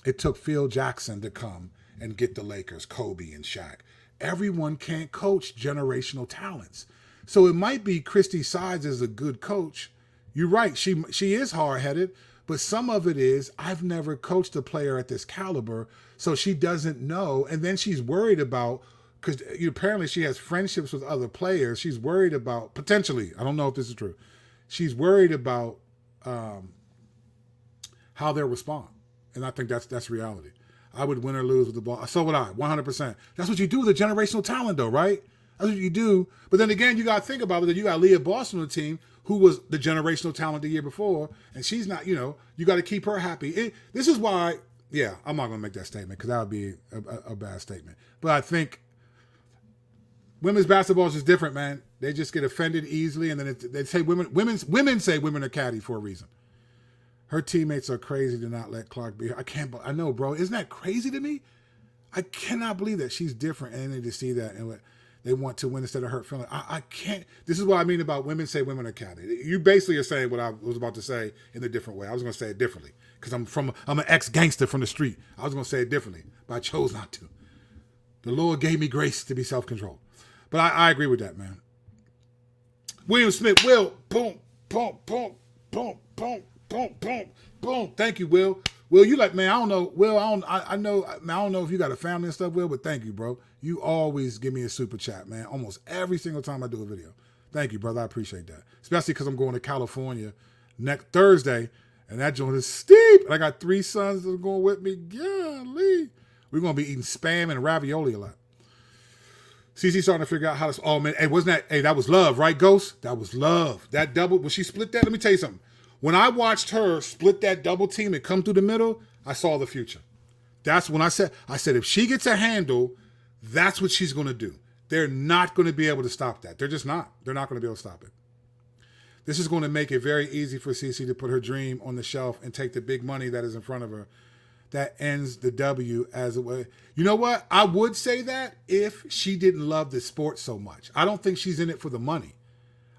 It took Phil Jackson to come and get the Lakers, Kobe and Shaq. Everyone can't coach generational talents. So it might be Christy Sides is a good coach. You're right. She is hard-headed, but some of it is I've never coached a player at this caliber, so she doesn't know. And then she's worried about, because apparently she has friendships with other players. She's worried about, potentially, I don't know if this is true, she's worried about how they'll respond. And I think that's reality. I would win or lose with the ball. So would I, 100%. That's what you do with a generational talent, though, right? That's what you do. But then again, you got to think about it, that you got Leah Boston on the team, who was the generational talent the year before, and she's not, you got to keep her happy. This is why, yeah, I'm not going to make that statement because that would be a bad statement. But I think women's basketball is just different, man. They just get offended easily, and then they say women say women are catty for a reason. Her teammates are crazy to not let Clark be here. I know, bro. Isn't that crazy to me? I cannot believe that she's different, and they just see that and they want to win instead of hurt feeling. I can't. This is what I mean about women say women are catty. You basically are saying what I was about to say in a different way. I was going to say it differently because I'm an ex-gangster from the street. I was going to say it differently, but I chose not to. The Lord gave me grace to be self-controlled. But I agree with that, man. William Smith, Will, boom, boom, boom, boom, boom, boom, boom, boom. Thank you, Will. Will, you like, man, I don't know. Will, I don't know if you got a family and stuff, Will, but thank you, bro. You always give me a super chat, man, almost every single time I do a video. Thank you, brother. I appreciate that. Especially because I'm going to California next Thursday, and that joint is steep. And I got 3 sons that are going with me. Golly. We're going to be eating Spam and ravioli a lot. CC starting to figure out how to, oh, man, that was love, right, Ghost? That was love. That double, when she split that, let me tell you something. When I watched her split that double team and come through the middle, I saw the future. That's when I said, if she gets a handle, that's what she's going to do. They're not going to be able to stop that. They're just not. They're not going to be able to stop it. This is going to make it very easy for CC to put her dream on the shelf and take the big money that is in front of her. That ends the W as a way. You know what? I would say that if she didn't love the sport so much. I don't think she's in it for the money.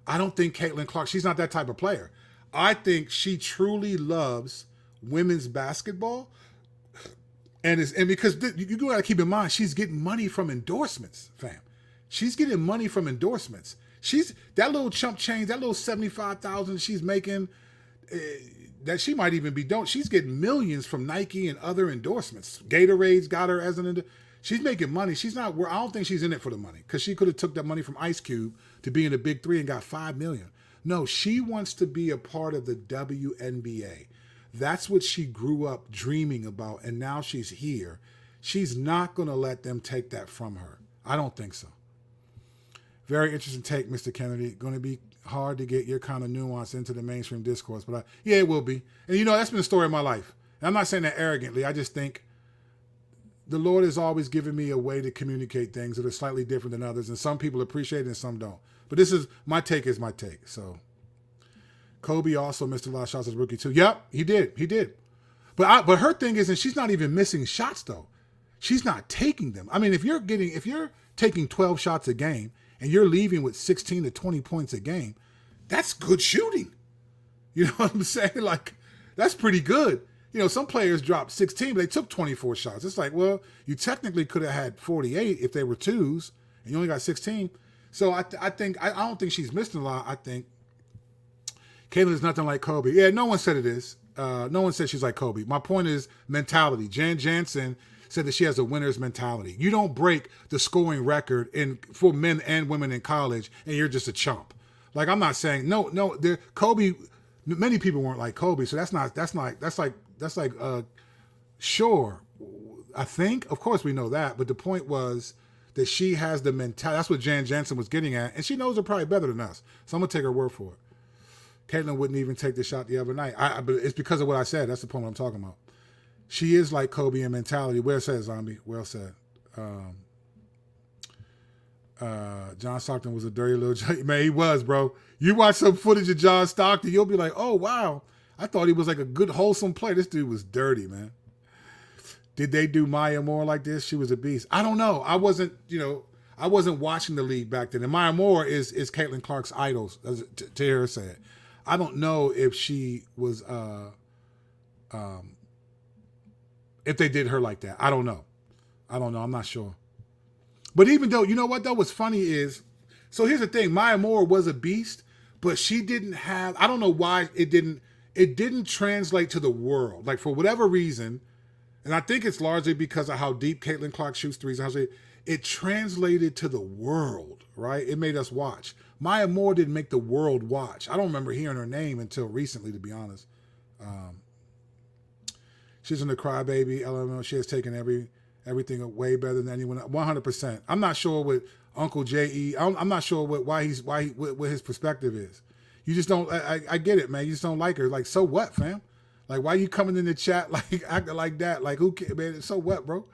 I don't think Caitlin Clark, she's not that type of player. I think she truly loves women's basketball. And because you got to keep in mind, she's getting money from endorsements, fam. She's getting money from endorsements. That little chump change, that little $75,000 she's making, that she might even be she's getting millions from Nike and other endorsements. Gatorade's got her as an she's making money. She's not. I don't think she's in it for the money because she could have took that money from Ice Cube to be in the Big Three and got $5 million. No, she wants to be a part of the WNBA. That's what she grew up dreaming about, and now she's here. She's not going to let them take that from her. I don't think so. Very interesting take, Mr. Kennedy. Going to be hard to get your kind of nuance into the mainstream discourse, but yeah, it will be. And that's been the story of my life. And I'm not saying that arrogantly. I just think the Lord has always given me a way to communicate things that are slightly different than others, and some people appreciate it and some don't. But my take is my take. So Kobe also missed a lot of shots as a rookie too. Yep, he did. But her thing is, and she's not even missing shots though. She's not taking them. I mean, if you're taking 12 shots a game and you're leaving with 16 to 20 points a game, that's good shooting. You know what I'm saying? Like, that's pretty good. some players dropped 16, but they took 24 shots. It's like, well, you technically could have had 48 if they were twos, and you only got 16. So I don't think she's missing a lot. I think Caitlyn is nothing like Kobe. Yeah, no one said it is. No one said she's like Kobe. My point is mentality. Jan Jansen said that she has a winner's mentality. You don't break the scoring record for men and women in college, and you're just a chump. Like, I'm not saying no. Kobe. Many people weren't like Kobe, so that's like sure. I think, of course, we know that, but the point was that she has the mentality. That's what Jan Jansen was getting at, and she knows her probably better than us. So I'm gonna take her word for it. Caitlyn wouldn't even take the shot the other night. But it's because of what I said. That's the point I'm talking about. She is like Kobe in mentality. Well said, Zombie. Well said. John Stockton was a dirty little man. He was, bro. You watch some footage of John Stockton, you'll be like, oh wow, I thought he was like a good wholesome player. This dude was dirty, man. Did they do Maya Moore like this? She was a beast. I don't know. I wasn't watching the league back then. And Maya Moore is Caitlin Clark's idol, to hear her say it. I don't know if she was if they did her like that. I don't know. I'm not sure. But even though, you know what though, what's funny is, so here's the thing, Maya Moore was a beast, but she didn't have, I don't know why it didn't translate to the world. Like, for whatever reason, and I think it's largely because of how deep Caitlin Clark shoots threes, it translated to the world, right? It made us watch. Maya Moore didn't make the world watch. I don't remember hearing her name until recently, to be honest. She's in the crybaby LML. She has taken everything way better than anyone. 100%. I'm not sure what Uncle J.E. I'm not sure what his perspective is. You just don't. I get it, man. You just don't like her. Like, so what, fam? Like, why you coming in the chat like acting like that? Like, who cares, man? So what, bro?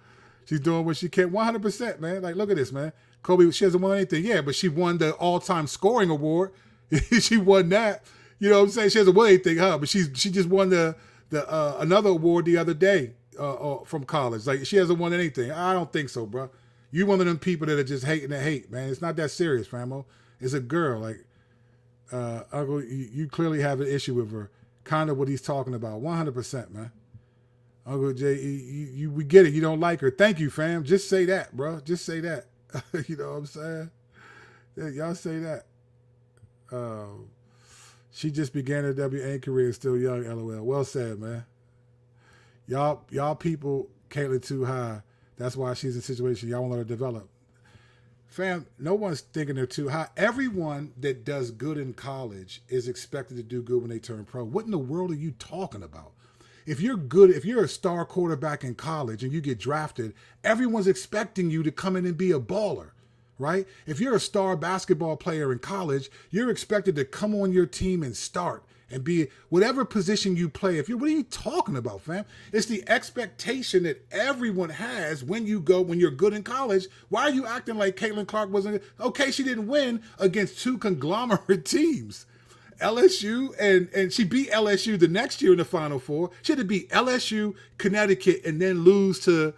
She's doing what she can. 100%, man. Like, look at this, man. Kobe, she hasn't won anything. Yeah, but she won the all-time scoring award. She won that. You know what I'm saying? She hasn't won anything, huh? But she just won the another award the other day from college. Like, she hasn't won anything. I don't think so, bro. You one of them people that are just hating the hate, man. It's not that serious, famo. It's a girl. Like, Uncle, you clearly have an issue with her. Kind of what he's talking about. 100%, man. Uncle J, we get it. You don't like her. Thank you, fam. Just say that, bro. Just say that. You know what I'm saying? Yeah, y'all say that. She just began her WA career, still young, LOL. Well said, man. Y'all people, Caitlyn too high. That's why she's in a situation y'all won't let her develop. Fam, no one's thinking they're too high. Everyone that does good in college is expected to do good when they turn pro. What in the world are you talking about? If you're a star quarterback in college and you get drafted, everyone's expecting you to come in and be a baller, right? If you're a star basketball player in college, you're expected to come on your team and start and be whatever position you play. What are you talking about, fam? It's the expectation that everyone has when you're good in college. Why are you acting like Caitlin Clark wasn't? Okay, she didn't win against two conglomerate teams. LSU, and she beat LSU the next year in the Final Four. She had to beat LSU, Connecticut, and then lose to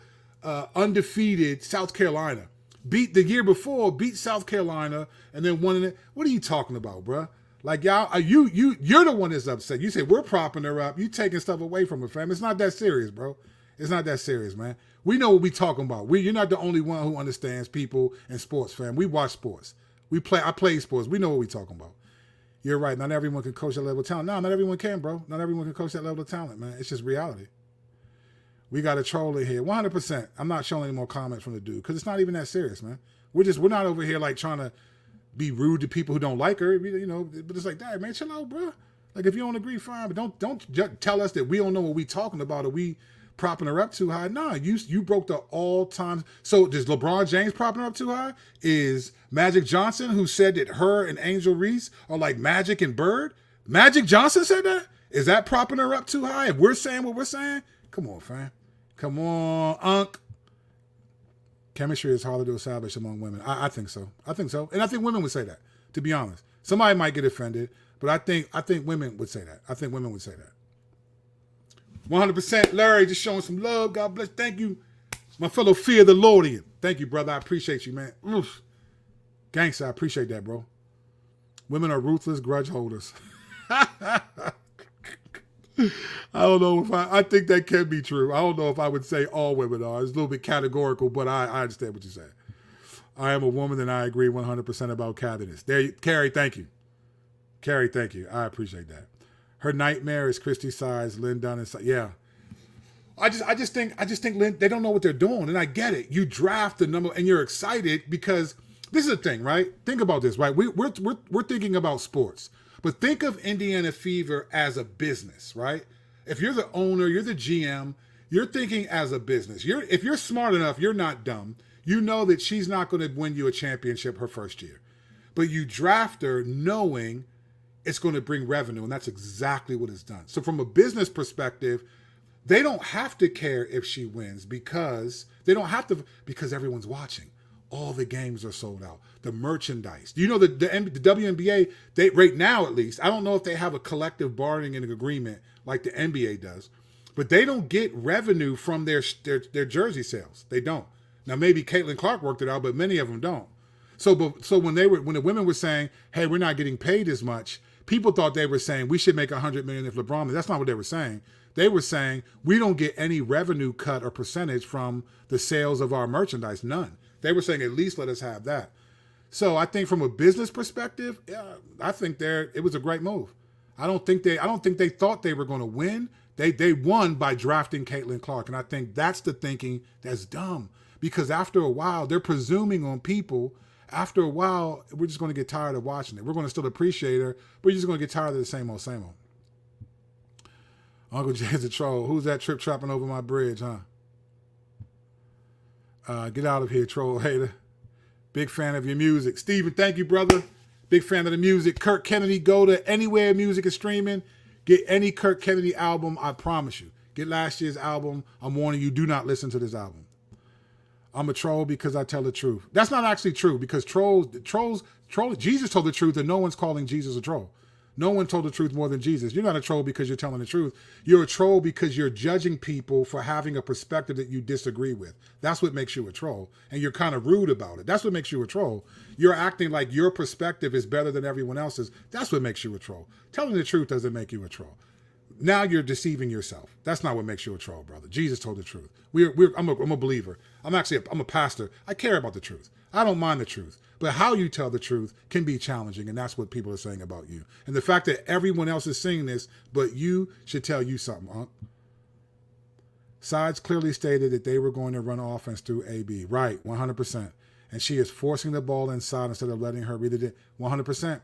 undefeated South Carolina. Beat the year before, beat South Carolina, and then won it. What are you talking about, bruh? Like, y'all, you're the one that's upset. You say we're propping her up. You taking stuff away from her, fam. It's not that serious, bro. It's not that serious, man. We know what we talking about. You're not the only one who understands people and sports, fam. We watch sports. I play sports. We know what we talking about. You're right. Not everyone can coach that level of talent. No, not everyone can, bro. Not everyone can coach that level of talent, man. It's just reality. We got a troll in here. 100%. I'm not showing any more comments from the dude because it's not even that serious, man. We're not over here like trying to be rude to people who don't like her, you know. But it's like, dang, man, chill out, bro. Like, if you don't agree, fine. But don't just tell us that we don't know what we talking about or we propping her up too high. Nah, you broke the all-time. So does LeBron James propping her up too high? Is Magic Johnson, who said that her and Angel Reese are like Magic and Bird? Magic Johnson said that? Is that propping her up too high? If we're saying what we're saying? Come on, fam. Come on, Unc. Chemistry is harder to establish among women. I think so. I think so. And I think women would say that, to be honest. Somebody might get offended, but I think women would say that. I think women would say that. 100%, Larry, just showing some love. God bless. Thank you, my fellow Fear the Lordian. Thank you, brother. I appreciate you, man. Oof. Gangsta, I appreciate that, bro. Women are ruthless grudge holders. I don't know if I think that can be true. I don't know if I would say all women are. It's a little bit categorical, but I understand what you're saying. I am a woman and I agree 100% about cattiness. Carrie, thank you. Carrie, thank you. I appreciate that. Her nightmare is Christy Size, Lynn Dunn, and yeah. I just think Lynn, they don't know what they're doing, and I get it. You draft the number and you're excited because this is the thing, right? Think about this, right? We're thinking about sports, but think of Indiana Fever as a business, right? If you're the owner, you're the GM, you're thinking as a business. If you're smart enough, you're not dumb. You know that she's not going to win you a championship her first year, but you draft her knowing it's going to bring revenue, and that's exactly what it's done. So from a business perspective, they don't have to care if she wins because everyone's watching. All the games are sold out. The merchandise. You know, the WNBA, they right now at least, I don't know if they have a collective bargaining agreement like the NBA does, but they don't get revenue from their jersey sales. They don't. Now maybe Caitlin Clark worked it out, but many of them don't. So when the women were saying, "Hey, we're not getting paid as much," people thought they were saying we should make $100 million if LeBron. That's not what they were saying. They were saying we don't get any revenue cut or percentage from the sales of our merchandise. None. They were saying at least let us have that. So I think from a business perspective, yeah, I think it was a great move. I don't think they thought they were going to win. They won by drafting Caitlin Clark, and I think that's the thinking that's dumb because after a while they're presuming on people. After a while, we're just going to get tired of watching it. We're going to still appreciate her, but we're just going to get tired of the same old, same old. Uncle Jay's a troll. Who's that trip trapping over my bridge, huh? Get out of here, troll hater. Big fan of your music. Steven, thank you, brother. Big fan of the music. Kirk Kennedy, go to anywhere music is streaming. Get any Kirk Kennedy album, I promise you. Get last year's album. I'm warning you, do not listen to this album. I'm a troll because I tell the truth. That's not actually true because trolls, Jesus told the truth and no one's calling Jesus a troll. No one told the truth more than Jesus. You're not a troll because you're telling the truth. You're a troll because you're judging people for having a perspective that you disagree with. That's what makes you a troll. And you're kind of rude about it. That's what makes you a troll. You're acting like your perspective is better than everyone else's. That's what makes you a troll. Telling the truth doesn't make you a troll. Now you're deceiving yourself. That's not what makes you a troll, brother. Jesus told the truth. I'm a believer. I'm a pastor. I care about the truth. I don't mind the truth. But how you tell the truth can be challenging, and that's what people are saying about you. And the fact that everyone else is saying this, but you should tell you something, huh? Sides clearly stated that they were going to run offense through AB. Right, 100%. And she is forcing the ball inside instead of letting her read it. 100%.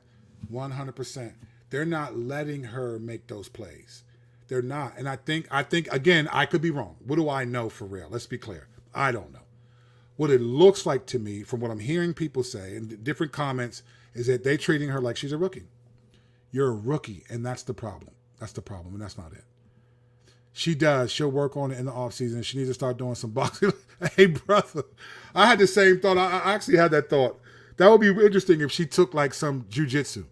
100%. They're not letting her make those plays. They're not. And I think, again, I could be wrong. What do I know for real? Let's be clear. I don't know. What it looks like to me, from what I'm hearing people say in different comments, is that they're treating her like she's a rookie. You're a rookie, and that's the problem. That's the problem, and that's not it. She does. She'll work on it in the offseason. She needs to start doing some boxing. Hey, brother, I had the same thought. I actually had that thought. That would be interesting if she took like some jiu-jitsu.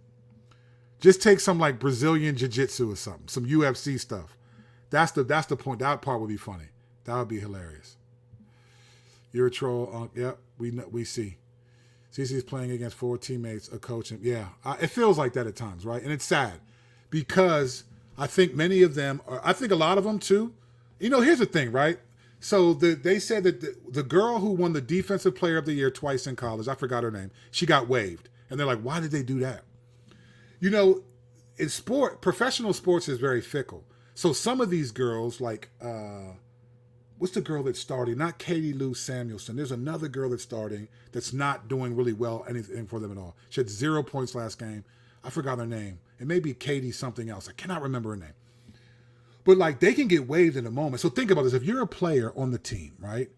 Just take some like Brazilian jiu-jitsu or something, some UFC stuff. That's the point. That part would be funny. That would be hilarious. You're a troll. Yep, we see. CC's playing against 4 teammates, a coach. And yeah, it feels like that at times, right? And it's sad because I think many of them I think a lot of them too. You know, here's the thing, right? So they said that the girl who won the Defensive Player of the Year twice in college, I forgot her name, she got waived. And they're like, why did they do that? You know, in professional sports is very fickle. So some of these girls, like, what's the girl that's starting? Not Katie Lou Samuelson. There's another girl that's starting that's not doing really well anything for them at all. She had 0 points last game. I forgot her name. It may be Katie something else. I cannot remember her name. But, like, they can get waived in a moment. So think about this. If you're a player on the team, right,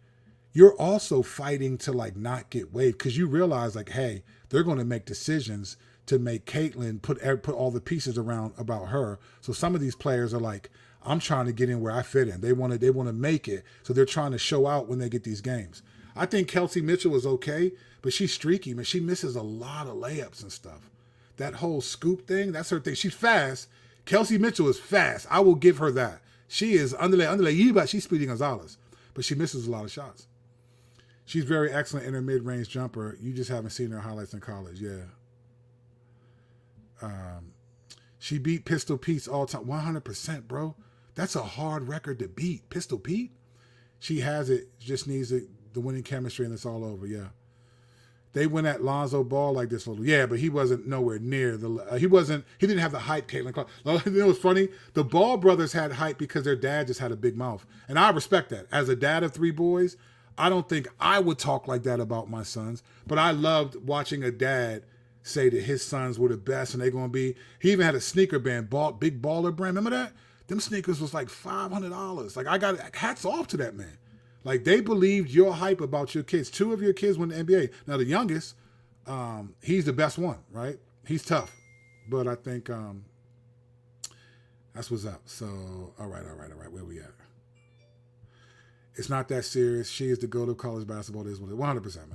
you're also fighting to, like, not get waived because you realize, like, hey, they're going to make decisions to make Caitlin put all the pieces around about her. So some of these players are like, I'm trying to get in where I fit in. They want to make it, so they're trying to show out when they get these games. I think Kelsey Mitchell is okay, but she's streaky, man. She misses a lot of layups and stuff. That whole scoop thing, that's her thing. She's fast. Kelsey Mitchell is fast. I will give her that. She is underlay, she's Speedy Gonzalez, but she misses a lot of shots. She's very excellent in her mid-range jumper. You just haven't seen her highlights in college, yeah. She beat Pistol Pete's all time 100%, bro. That's a hard record to beat. Pistol Pete. She has it. Just needs the winning chemistry, and it's all over. Yeah. They went at Lonzo Ball like this a little. Yeah, but he wasn't nowhere near the. He didn't have the hype Caitlin Clark. You know what's funny? The Ball brothers had hype because their dad just had a big mouth, and I respect that. As a dad of 3 boys, I don't think I would talk like that about my sons. But I loved watching a dad say that his sons were the best, and they're gonna be. He even had a sneaker brand, Big Baller brand. Remember that? Them sneakers was like $500. Like I got hats off to that man. Like, they believed your hype about your kids. 2 of your kids went to the NBA. Now, the youngest, he's the best one, right? He's tough. But I think that's what's up. So, all right. Where we at? It's not that serious. She is the go-to college basketball. It is what it is. 100%,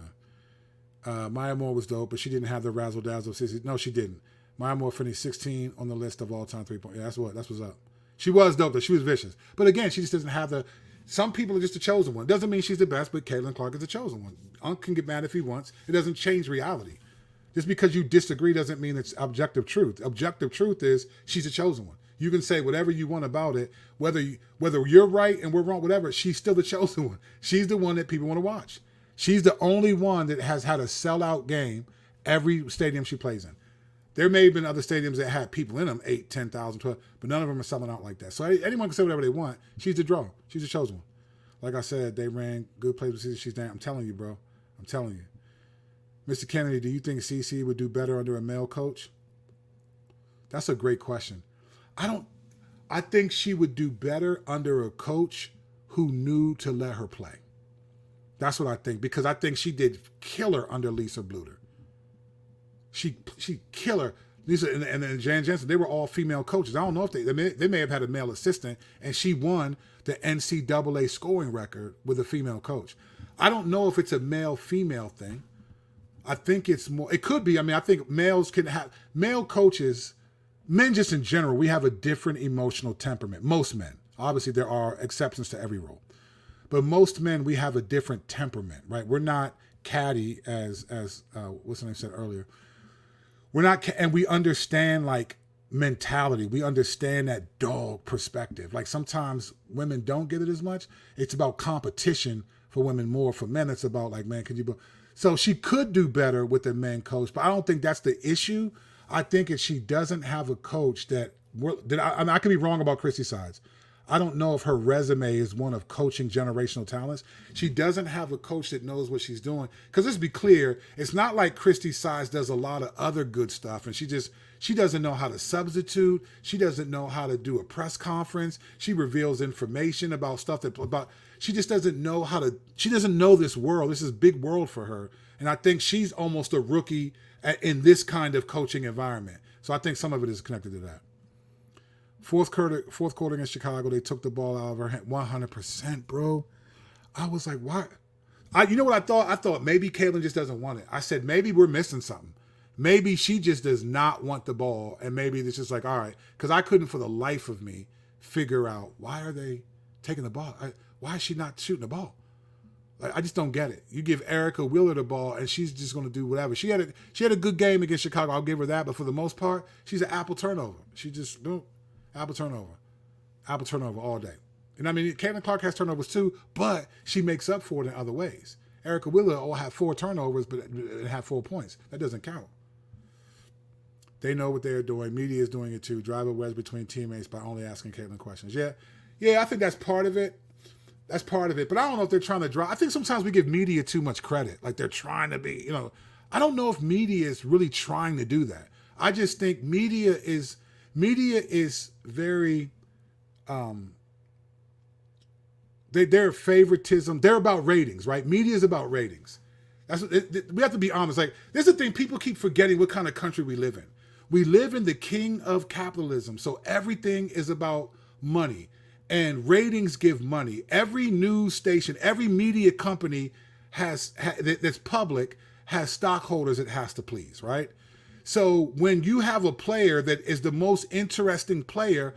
man. Maya Moore was dope, but she didn't have the razzle-dazzle. No, she didn't. Maya Moore finished 16 on the list of all-time three-point. Yeah, that's what's up. She was dope, though. She was vicious. But, again, she just doesn't have the... Some people are just the chosen one. Doesn't mean she's the best, but Caitlin Clark is the chosen one. Unc can get mad if he wants. It doesn't change reality. Just because you disagree doesn't mean it's objective truth. Objective truth is she's the chosen one. You can say whatever you want about it, whether you're right and we're wrong, whatever, she's still the chosen one. She's the one that people want to watch. She's the only one that has had a sellout game every stadium she plays in. There may have been other stadiums that had people in them, 8, 10,000, 12, but none of them are selling out like that. So anyone can say whatever they want. She's the draw. She's the chosen one. Like I said, they ran good plays with CC. She's damn. I'm telling you, bro. I'm telling you. Mr. Kennedy, do you think CC would do better under a male coach? That's a great question. I think she would do better under a coach who knew to let her play. That's what I think, because I think she did killer under Lisa Bluter. She killer. Lisa and then Jan Jensen, they were all female coaches. I don't know if they may have had a male assistant, and she won the NCAA scoring record with a female coach. I don't know if it's a male-female thing. I think it's more, it could be. I mean, I think males can have, male coaches, men just in general, we have a different emotional temperament. Most men. Obviously, there are exceptions to every rule. But most men, we have a different temperament, right? We're not catty as what's the name said earlier. We're not, and we understand like mentality. We understand that dog perspective. Like sometimes women don't get it as much. It's about competition for women more. For men, it's about like, man, could you? So she could do better with a man coach, but I don't think that's the issue. I think if she doesn't have a coach I mean, I could be wrong about Christy Sides. I don't know if her resume is one of coaching generational talents. She doesn't have a coach that knows what she's doing. Because let's be clear, it's not like Christy Sides does a lot of other good stuff, and she doesn't know how to substitute. She doesn't know how to do a press conference. She reveals information about stuff she just doesn't know she doesn't know this world. This is a big world for her. And I think she's almost a rookie in this kind of coaching environment. So I think some of it is connected to that. Fourth quarter against Chicago, they took the ball out of her hand 100%, bro. I was like, why? You know what I thought? I thought maybe Caitlin just doesn't want it. I said, maybe we're missing something. Maybe she just does not want the ball, and maybe it's just like, all right, because I couldn't for the life of me figure out why are they taking the ball? Why is she not shooting the ball? Like, I just don't get it. You give Erica Wheeler the ball, and she's just going to do whatever. She had a good game against Chicago. I'll give her that, but for the most part, she's an apple turnover. She just boom. Apple turnover all day. And I mean, Caitlin Clark has turnovers too, but she makes up for it in other ways. Erica Wheeler will have 4 turnovers, but have 4 points. That doesn't count. They know what they're doing. Media is doing it too. Drive a wedge between teammates by only asking Caitlin questions. Yeah, I think that's part of it. But I don't know if they're trying to drive. I think sometimes we give media too much credit. Like they're trying to be, I don't know if media is really trying to do that. I just think media is very their favoritism. They're about ratings, right? Media is about ratings. We have to be honest. Like, there's the thing, people keep forgetting what kind of country we live in. We live in the king of capitalism, so everything is about money, and ratings give money. Every news station, every media company that's public has stockholders it has to please, right? So when you have a player that is the most interesting player,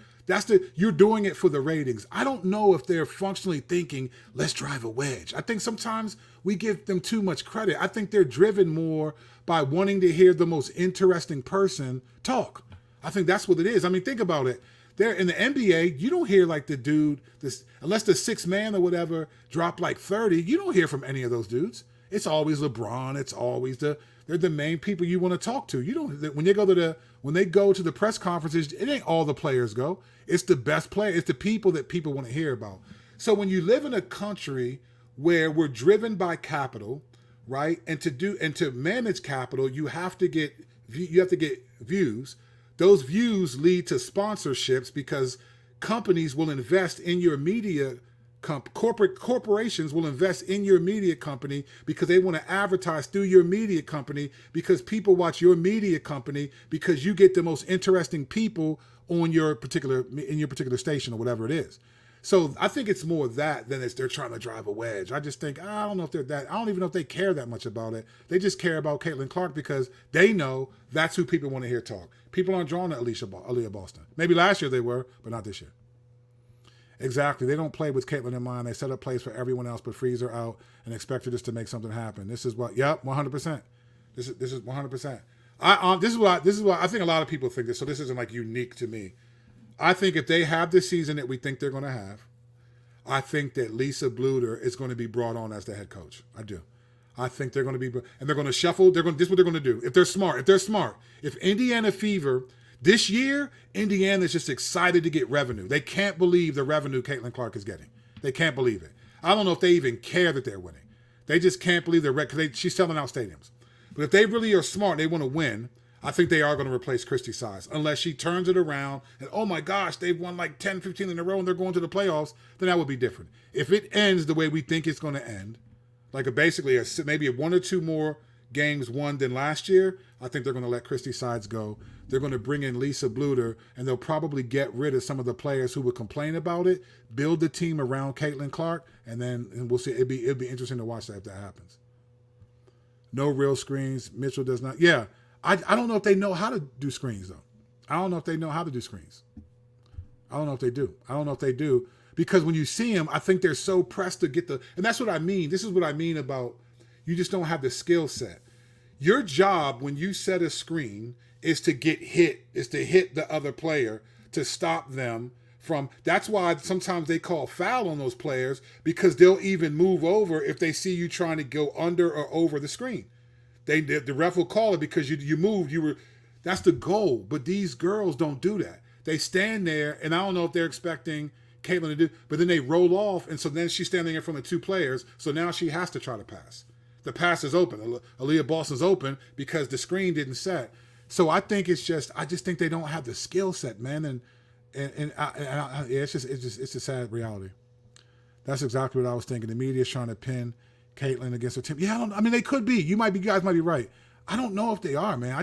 you're doing it for the ratings. I don't know if they're functionally thinking, let's drive a wedge. I think sometimes we give them too much credit. I think they're driven more by wanting to hear the most interesting person talk. I think that's what it is. I mean, think about it. There in the NBA, you don't hear like the dude, unless the sixth man or whatever dropped like 30, you don't hear from any of those dudes. It's always LeBron. It's always they're the main people you want to talk to. You don't when they go to the press conferences, it ain't all the players go. It's the best player. It's the people that people want to hear about. So when you live in a country where we're driven by capital, right, and to manage capital, you have to get views. Those views lead to sponsorships because companies will invest in your media. Corporations will invest in your media company because they want to advertise through your media company because people watch your media company because you get the most interesting people in your particular station or whatever it is. So I think it's more that than they're trying to drive a wedge. I just think, I don't know if they're that. I don't even know if they care that much about it. They just care about Caitlin Clark because they know that's who people want to hear talk. People aren't drawn to Aaliyah Boston. Maybe last year they were, but not this year. Exactly. They don't play with Caitlin in mind. They set up plays for everyone else but freeze her out and expect her just to make something happen. This is what, 100%. This is 100%. This is what I think a lot of people think this, so this isn't like unique to me. I think if they have the season that we think they're going to have, I think that Lisa Bluder is going to be brought on as the head coach. I do. I think they're going to be, and they're going to shuffle. This is what they're going to do. If they're smart. If Indiana Fever, this year, Indiana's just excited to get revenue. They can't believe the revenue Caitlin Clark is getting. They can't believe it. I don't know if they even care that they're winning. They just can't believe because she's selling out stadiums. But if they really are smart and they want to win, I think they are going to replace Christy Size. Unless she turns it around and, oh my gosh, they've won like 10, 15 in a row and they're going to the playoffs, then that would be different. If it ends the way we think it's going to end, like maybe one or two more games won than last year, I think they're going to let Christy Sides go. They're going to bring in Lisa Bluder, and they'll probably get rid of some of the players who would complain about it, build the team around Caitlin Clark, and we'll see. It'd be interesting to watch that if that happens. No real screens. Mitchell does not. Yeah, I don't know if they know how to do screens, though. I don't know if they know how to do screens. I don't know if they do. Because when you see them, I think they're so pressed to get and that's what I mean. This is what I mean about you just don't have the skill set. Your job when you set a screen is to hit the other player to stop them from. That's why sometimes they call foul on those players because they'll even move over if they see you trying to go under or over the screen. The ref will call it because you moved. That's the goal. But these girls don't do that. They stand there, and I don't know if they're expecting Caitlin to do, but then they roll off, and so then she's standing in front of two players, so now she has to try to pass. The pass is open. Aaliyah Boston's open because the screen didn't set. So I think I just think they don't have the skill set, man, it's a sad reality. That's exactly what I was thinking. The media is trying to pin Caitlin against her team. Yeah, they could be. You guys might be right. I don't know if they are, man.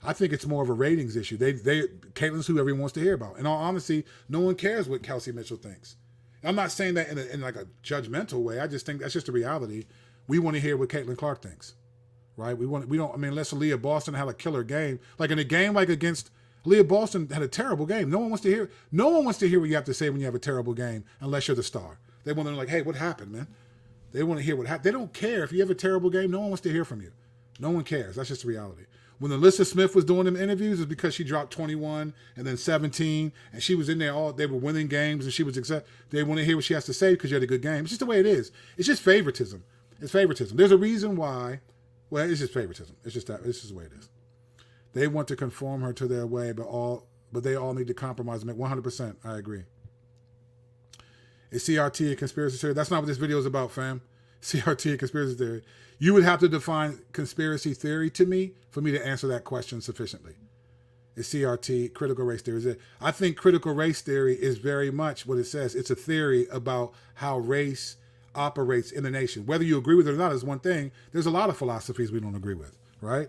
I think it's more of a ratings issue. Caitlin's who everyone wants to hear about. In all honesty, no one cares what Kelsey Mitchell thinks. I'm not saying that in like a judgmental way. I just think that's just a reality. We want to hear what Caitlin Clark thinks, right? Unless Aaliyah Boston had a killer game, like in a game like against Aaliyah Boston had a terrible game. No one wants to hear what you have to say when you have a terrible game, unless you're the star. They want to know, like, hey, what happened, man? They want to hear what happened. They don't care if you have a terrible game. No one wants to hear from you. No one cares. That's just the reality. When Alyssa Smith was doing them interviews, it's because she dropped 21 and then 17, and she was in there they were winning games, and she was they want to hear what she has to say because you had a good game. It's just the way it is. It's just favoritism. It's favoritism. There's a reason why. Well, it's just favoritism. It's just that. It's just the way it is. They want to conform her to their way, but they all need to compromise. 100%. I agree. Is CRT a conspiracy theory? That's not what this video is about, fam. CRT a conspiracy theory. You would have to define conspiracy theory to me for me to answer that question sufficiently. Is CRT critical race theory? I think critical race theory is very much what it says. It's a theory about how race operates in the nation. Whether you agree with it or not is one thing. There's a lot of philosophies we don't agree with, right?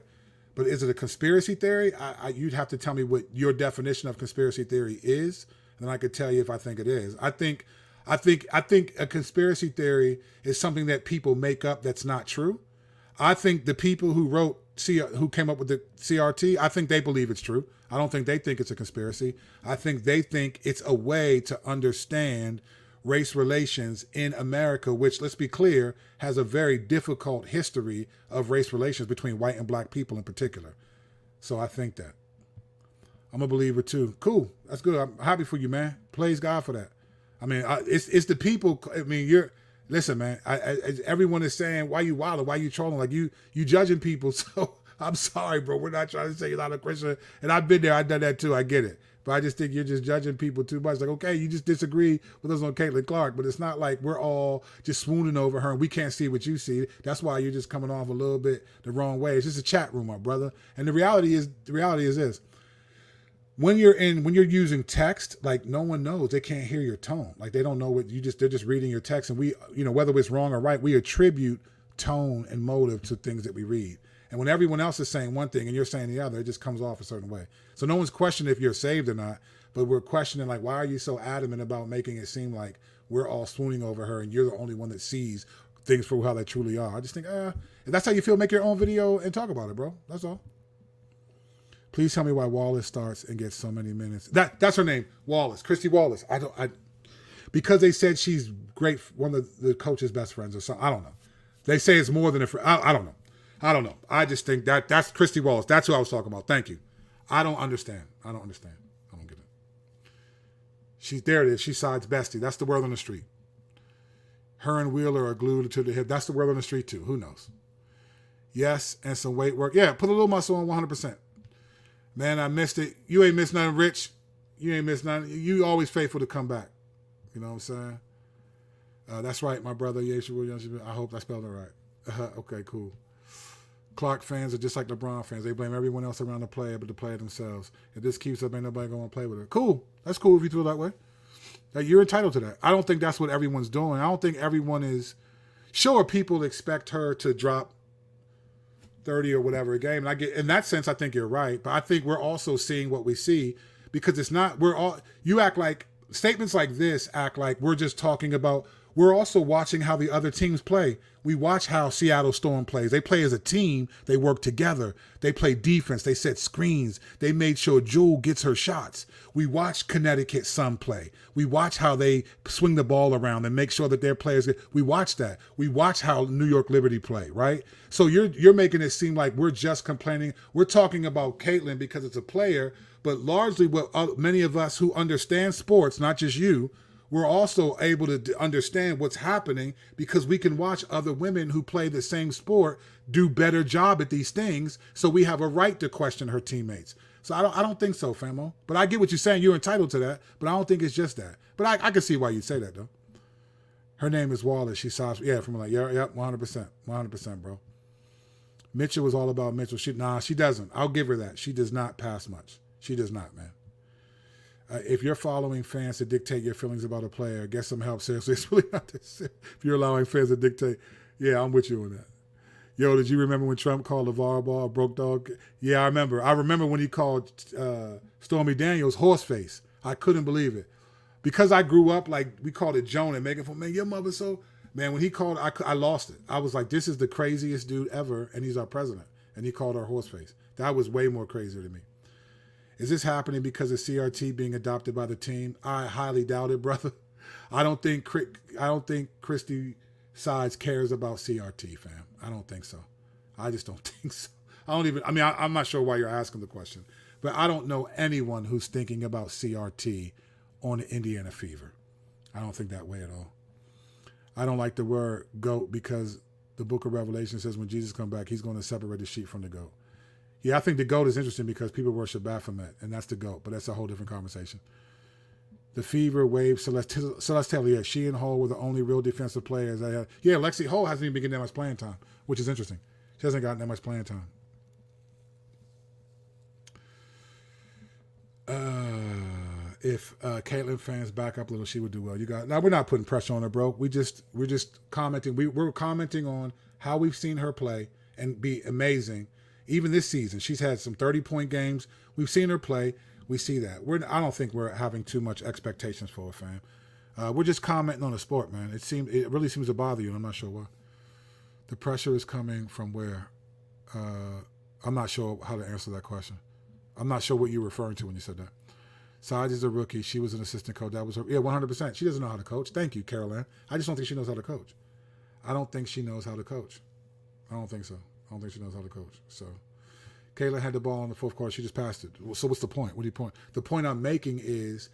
But is it a conspiracy theory? You'd have to tell me what your definition of conspiracy theory is, and then I could tell you if I think it is. I think a conspiracy theory is something that people make up that's not true. I think the people who came up with the CRT, I think they believe it's true. I don't think they think it's a conspiracy. I think they think it's a way to understand race relations in America, which, let's be clear, has a very difficult history of race relations between white and black people in particular. So I think that. I'm a believer too. Cool. That's good. I'm happy for you, man. Praise God for that. I mean, it's the people. I mean, listen, man. Everyone is saying, why you wilding? Why you trolling? Like you judging people. So I'm sorry, bro. We're not trying to say you're not a Christian. And I've been there. I've done that too. I get it. But I just think you're just judging people too much. Like, okay, you just disagree with us on Caitlin Clark, but it's not like we're all just swooning over her and we can't see what you see. That's why you're just coming off a little bit the wrong way. It's just a chat room, my brother. And the reality is this. When you're using text, like no one knows, they can't hear your tone. Like they don't know they're just reading your text. And we, whether it's wrong or right, we attribute tone and motive to things that we read. And when everyone else is saying one thing and you're saying the other, it just comes off a certain way. So no one's questioning if you're saved or not, but we're questioning like, why are you so adamant about making it seem like we're all swooning over her and you're the only one that sees things for how they truly are? I just think, if that's how you feel, make your own video and talk about it, bro. That's all. Please tell me why Wallace starts and gets so many minutes. That's her name, Wallace, Christy Wallace. Because they said she's great, one of the coach's best friends or something. I don't know. They say it's more than a friend. I don't know. I don't know. I just think that's Christy Wallace. That's who I was talking about. Thank you. I don't understand. I don't get it. There it is. She sides bestie. That's the word on the street. Her and Wheeler are glued to the hip. That's the word on the street too. Who knows? Yes, and some weight work. Yeah, put a little muscle on 100%. Man, I missed it. You ain't missed nothing, Rich. You ain't missed nothing. You always faithful to come back. You know what I'm saying? That's right, my brother. I hope I spelled it right. Okay, cool. Clark fans are just like LeBron fans. They blame everyone else around the player but the player themselves. If this keeps up, ain't nobody going to play with her. Cool. That's cool if you feel that way. You're entitled to that. I don't think that's what everyone's doing. I don't think everyone is. Sure, people expect her to drop 30 or whatever a game. And I get, in that sense, I think you're right. But I think we're also seeing what we see because it's not, you act like, statements like this act like we're just talking about, we're also watching how the other teams play. We watch how Seattle Storm plays. They play as a team. They work together. They play defense. They set screens. They made sure Jewel gets her shots. We watch Connecticut Sun play. We watch how they swing the ball around and make sure that their players get, we watch that. We watch how New York Liberty play, right? So you're making it seem like we're just complaining. We're talking about Caitlin because it's a player, but largely what many of us who understand sports, not just you, we're also able to understand what's happening because we can watch other women who play the same sport do better job at these things. So we have a right to question her teammates. So I don't think so, Famo. But I get what you're saying. You're entitled to that. But I don't think it's just that. But I can see why you'd say that, though. Her name is Wallace. She saw, from like, yeah, 100%. 100%, bro. Mitchell was all about Mitchell. She doesn't. I'll give her that. She does not pass much. She does not, man. If you're following fans to dictate your feelings about a player, get some help. Seriously, it's really not this. If you're allowing fans to dictate, yeah, I'm with you on that. Yo, did you remember when Trump called LeVar Ball a broke dog? Yeah, I remember. I remember when he called Stormy Daniels horseface. I couldn't believe it. Because I grew up, like, we called it Joan and making fun, man, your mother so... Man, when he called, I lost it. I was like, this is the craziest dude ever, and he's our president. And he called her horseface. That was way more crazier to me. Is this happening because of CRT being adopted by the team? I highly doubt it, brother. I don't think Christy Sides cares about CRT, fam. I don't think so. I just don't think so. I'm not sure why you're asking the question, but I don't know anyone who's thinking about CRT on the Indiana Fever. I don't think that way at all. I don't like the word goat because the book of Revelation says when Jesus comes back, he's going to separate the sheep from the goat. Yeah, I think the GOAT is interesting because people worship Baphomet, and that's the GOAT, but that's a whole different conversation. The Fever, Wave, Celeste, yeah, she and Hall were the only real defensive players. Yeah, Lexi Hall hasn't even been getting that much playing time, which is interesting. She hasn't gotten that much playing time. If Caitlin fans back up a little, she would do well. Now we're not putting pressure on her, bro. We're just commenting. We're commenting on how we've seen her play and be amazing. Even this season, she's had some 30-point games. We've seen her play. We see that. I don't think we're having too much expectations for her, fam. We're just commenting on the sport, man. It really seems to bother you, and I'm not sure why. The pressure is coming from where? I'm not sure how to answer that question. I'm not sure what you're referring to when you said that. Sides is a rookie. She was an assistant coach. That was her. Yeah, 100%. She doesn't know how to coach. Thank you, Caroline. I just don't think she knows how to coach. I don't think she knows how to coach. I don't think so. I don't think she knows how to coach. So, Caitlin had the ball in the fourth quarter. She just passed it. So what's the point? What do you point? The point I'm making is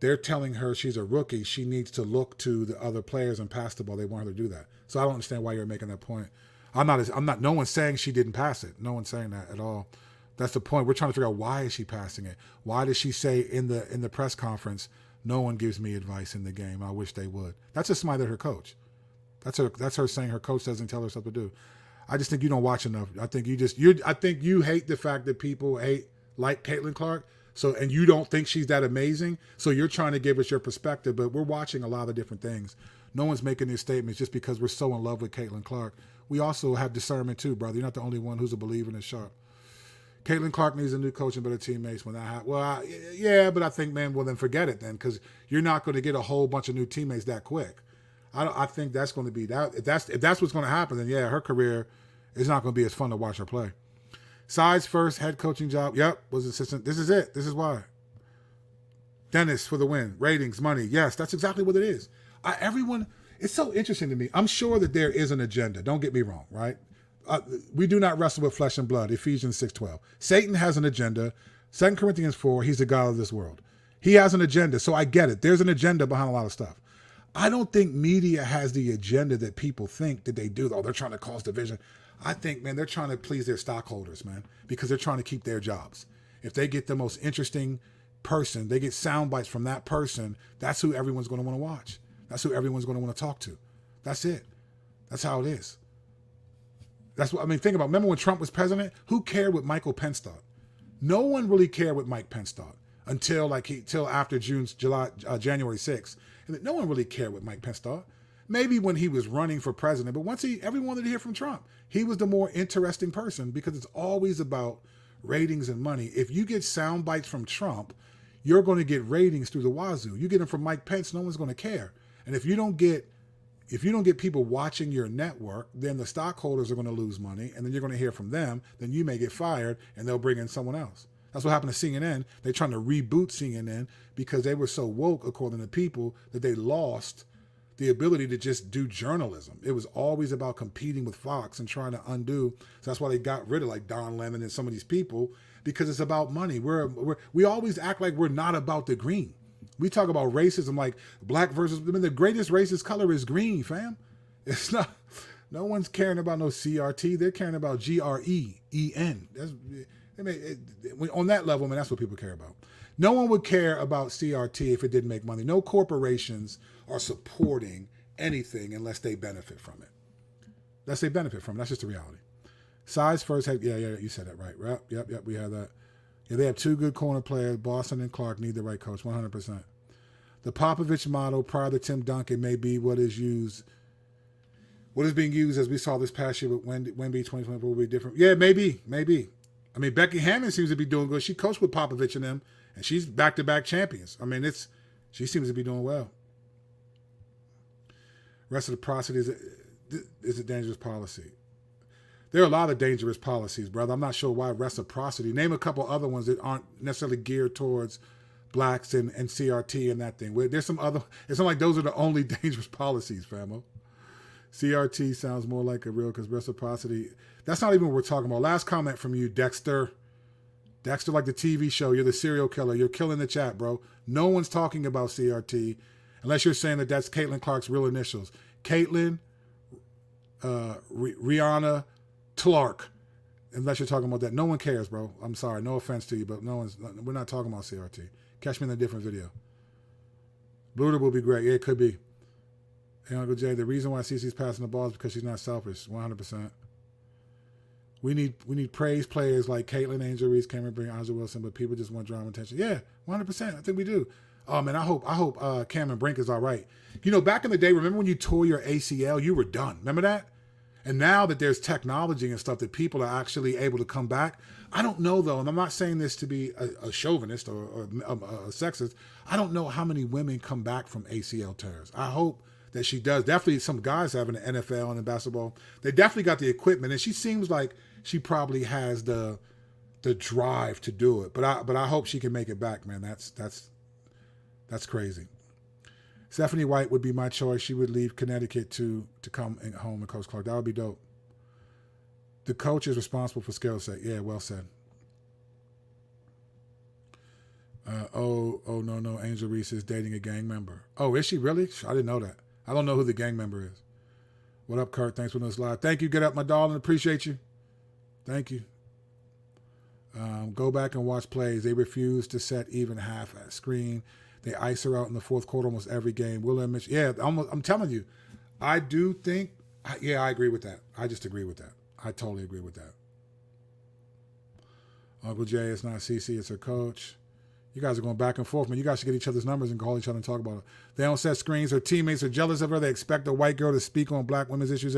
they're telling her she's a rookie. She needs to look to the other players and pass the ball. They want her to do that. So I don't understand why you're making that point. No one's saying she didn't pass it. No one's saying that at all. That's the point. We're trying to figure out, why is she passing it? Why does she say in the press conference, no one gives me advice in the game? I wish they would. That's a smite at her coach. That's her saying her coach doesn't tell her stuff to do. I just think you don't watch enough. I think you hate the fact that people like Caitlin Clark. So, and you don't think she's that amazing. So you're trying to give us your perspective, but we're watching a lot of different things. No one's making these statements just because we're so in love with Caitlin Clark. We also have discernment too, brother. You're not the only one who's a believer and sharp. Caitlin Clark needs a new coach and better teammates when that happens. Well, yeah, but I think, man, well, then forget it then, because you're not going to get a whole bunch of new teammates that quick. I think that's going to be that. If that's what's going to happen, then yeah, her career is not going to be as fun to watch her play. Side's first head coaching job. Yep, was assistant. This is it. This is why. Dennis for the win. Ratings, money. Yes, that's exactly what it is. Everyone, it's so interesting to me. I'm sure that there is an agenda. Don't get me wrong, right? We do not wrestle with flesh and blood. Ephesians 6:12. Satan has an agenda. 2 Corinthians 4, he's the god of this world. He has an agenda, so I get it. There's an agenda behind a lot of stuff. I don't think media has the agenda that people think that they do. Oh, they're trying to cause division. I think, man, they're trying to please their stockholders, man, because they're trying to keep their jobs. If they get the most interesting person, they get sound bites from that person, that's who everyone's going to want to watch. That's who everyone's going to want to talk to. That's it. That's how it is. That's what I mean. Think about. Remember when Trump was president? Who cared what Michael Pence thought? No one really cared what Mike Pence thought until after January 6th. And no one really cared what Mike Pence thought. Maybe when he was running for president, but once everyone wanted to hear from Trump. He was the more interesting person because it's always about ratings and money. If you get sound bites from Trump, you're going to get ratings through the wazoo. You get them from Mike Pence, no one's going to care. And if you don't get people watching your network, then the stockholders are going to lose money, and then you're going to hear from them. Then you may get fired, and they'll bring in someone else. That's what happened to CNN. They're trying to reboot CNN because they were so woke, according to people, that they lost the ability to just do journalism. It was always about competing with Fox and trying to undo. So that's why they got rid of like Don Lemon and some of these people, because it's about money. We always act like we're not about the green. We talk about racism like black versus, the greatest racist color is green, fam. It's not, no one's caring about no CRT. They're caring about GREEN. On that level, man, that's what people care about. No one would care about CRT if it didn't make money. No corporations are supporting anything unless they benefit from it. Unless they benefit from it. That's just the reality. Size first, yeah, you said that right. Yep, we have that. Yeah, they have two good corner players. Boston and Clark need the right coach, 100%. The Popovich model prior to Tim Duncan may be what is being used as we saw this past year with Wemby 2024 will be different. Yeah, maybe. I mean, Becky Hammond seems to be doing good. She coached with Popovich and them, and she's back-to-back champions. I mean, she seems to be doing well. Reciprocity is a dangerous policy. There are a lot of dangerous policies, brother. I'm not sure why reciprocity. Name a couple other ones that aren't necessarily geared towards blacks and CRT and that thing. There's some other. It's not like those are the only dangerous policies, famo. CRT sounds more like a real, because reciprocity. That's not even what we're talking about. Last comment from you, Dexter. Dexter, like the TV show. You're the serial killer. You're killing the chat, bro. No one's talking about CRT unless you're saying that that's Caitlin Clark's real initials. Caitlin, Rihanna, Clark. Unless you're talking about that. No one cares, bro. I'm sorry. No offense to you, but we're not talking about CRT. Catch me in a different video. Bluter will be great. Yeah, it could be. Hey, Uncle Jay, the reason why CC's passing the ball is because she's not selfish. 100%. We need praise players like Caitlin, Angel Reese, Cameron Brink, Angel Wilson, but people just want drama attention. Yeah, 100%. I think we do. Oh man, I hope Cameron Brink is all right. You know, back in the day, remember when you tore your ACL, you were done. Remember that? And now that there's technology and stuff that people are actually able to come back, I don't know though, and I'm not saying this to be a chauvinist or a sexist. I don't know how many women come back from ACL tears. I hope that she does. Definitely some guys have in the NFL and in basketball. They definitely got the equipment, and she seems like she probably has the drive to do it. But I hope she can make it back, man. That's crazy. Stephanie White would be my choice. She would leave Connecticut to come home and coach Clark. That would be dope. The coach is responsible for skill set. Yeah, well said. No. Angel Reese is dating a gang member. Oh, is she really? I didn't know that. I don't know who the gang member is. What up, Kurt? Thanks for this live. Thank you. Get up, my darling. Appreciate you. Thank you. Go back and watch plays. They refuse to set even half at screen. They ice her out in the fourth quarter almost every game. Will admit, yeah, I'm telling you, I do think, yeah, I agree with that. I just agree with that. I totally agree with that. Uncle Jay, it's not CC, it's her coach. You guys are going back and forth, man. You guys should get each other's numbers and call each other and talk about it. They don't set screens. Her teammates are jealous of her. They expect a white girl to speak on black women's issues.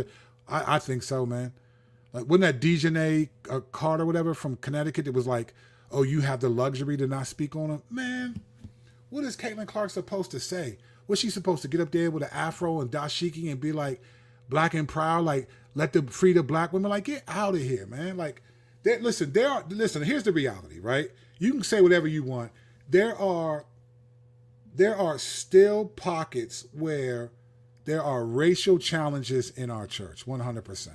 I think so, man. Like, wasn't that Dejanay Carter, whatever, from Connecticut? It was like, oh, you have the luxury to not speak on them? Man, what is Caitlin Clark supposed to say? Was she supposed to get up there with an afro and dashiki and be like, black and proud, like, let the free the black women? Like, get out of here, man. Like, listen, here's the reality, right? You can say whatever you want. There are still pockets where there are racial challenges in our church, 100%.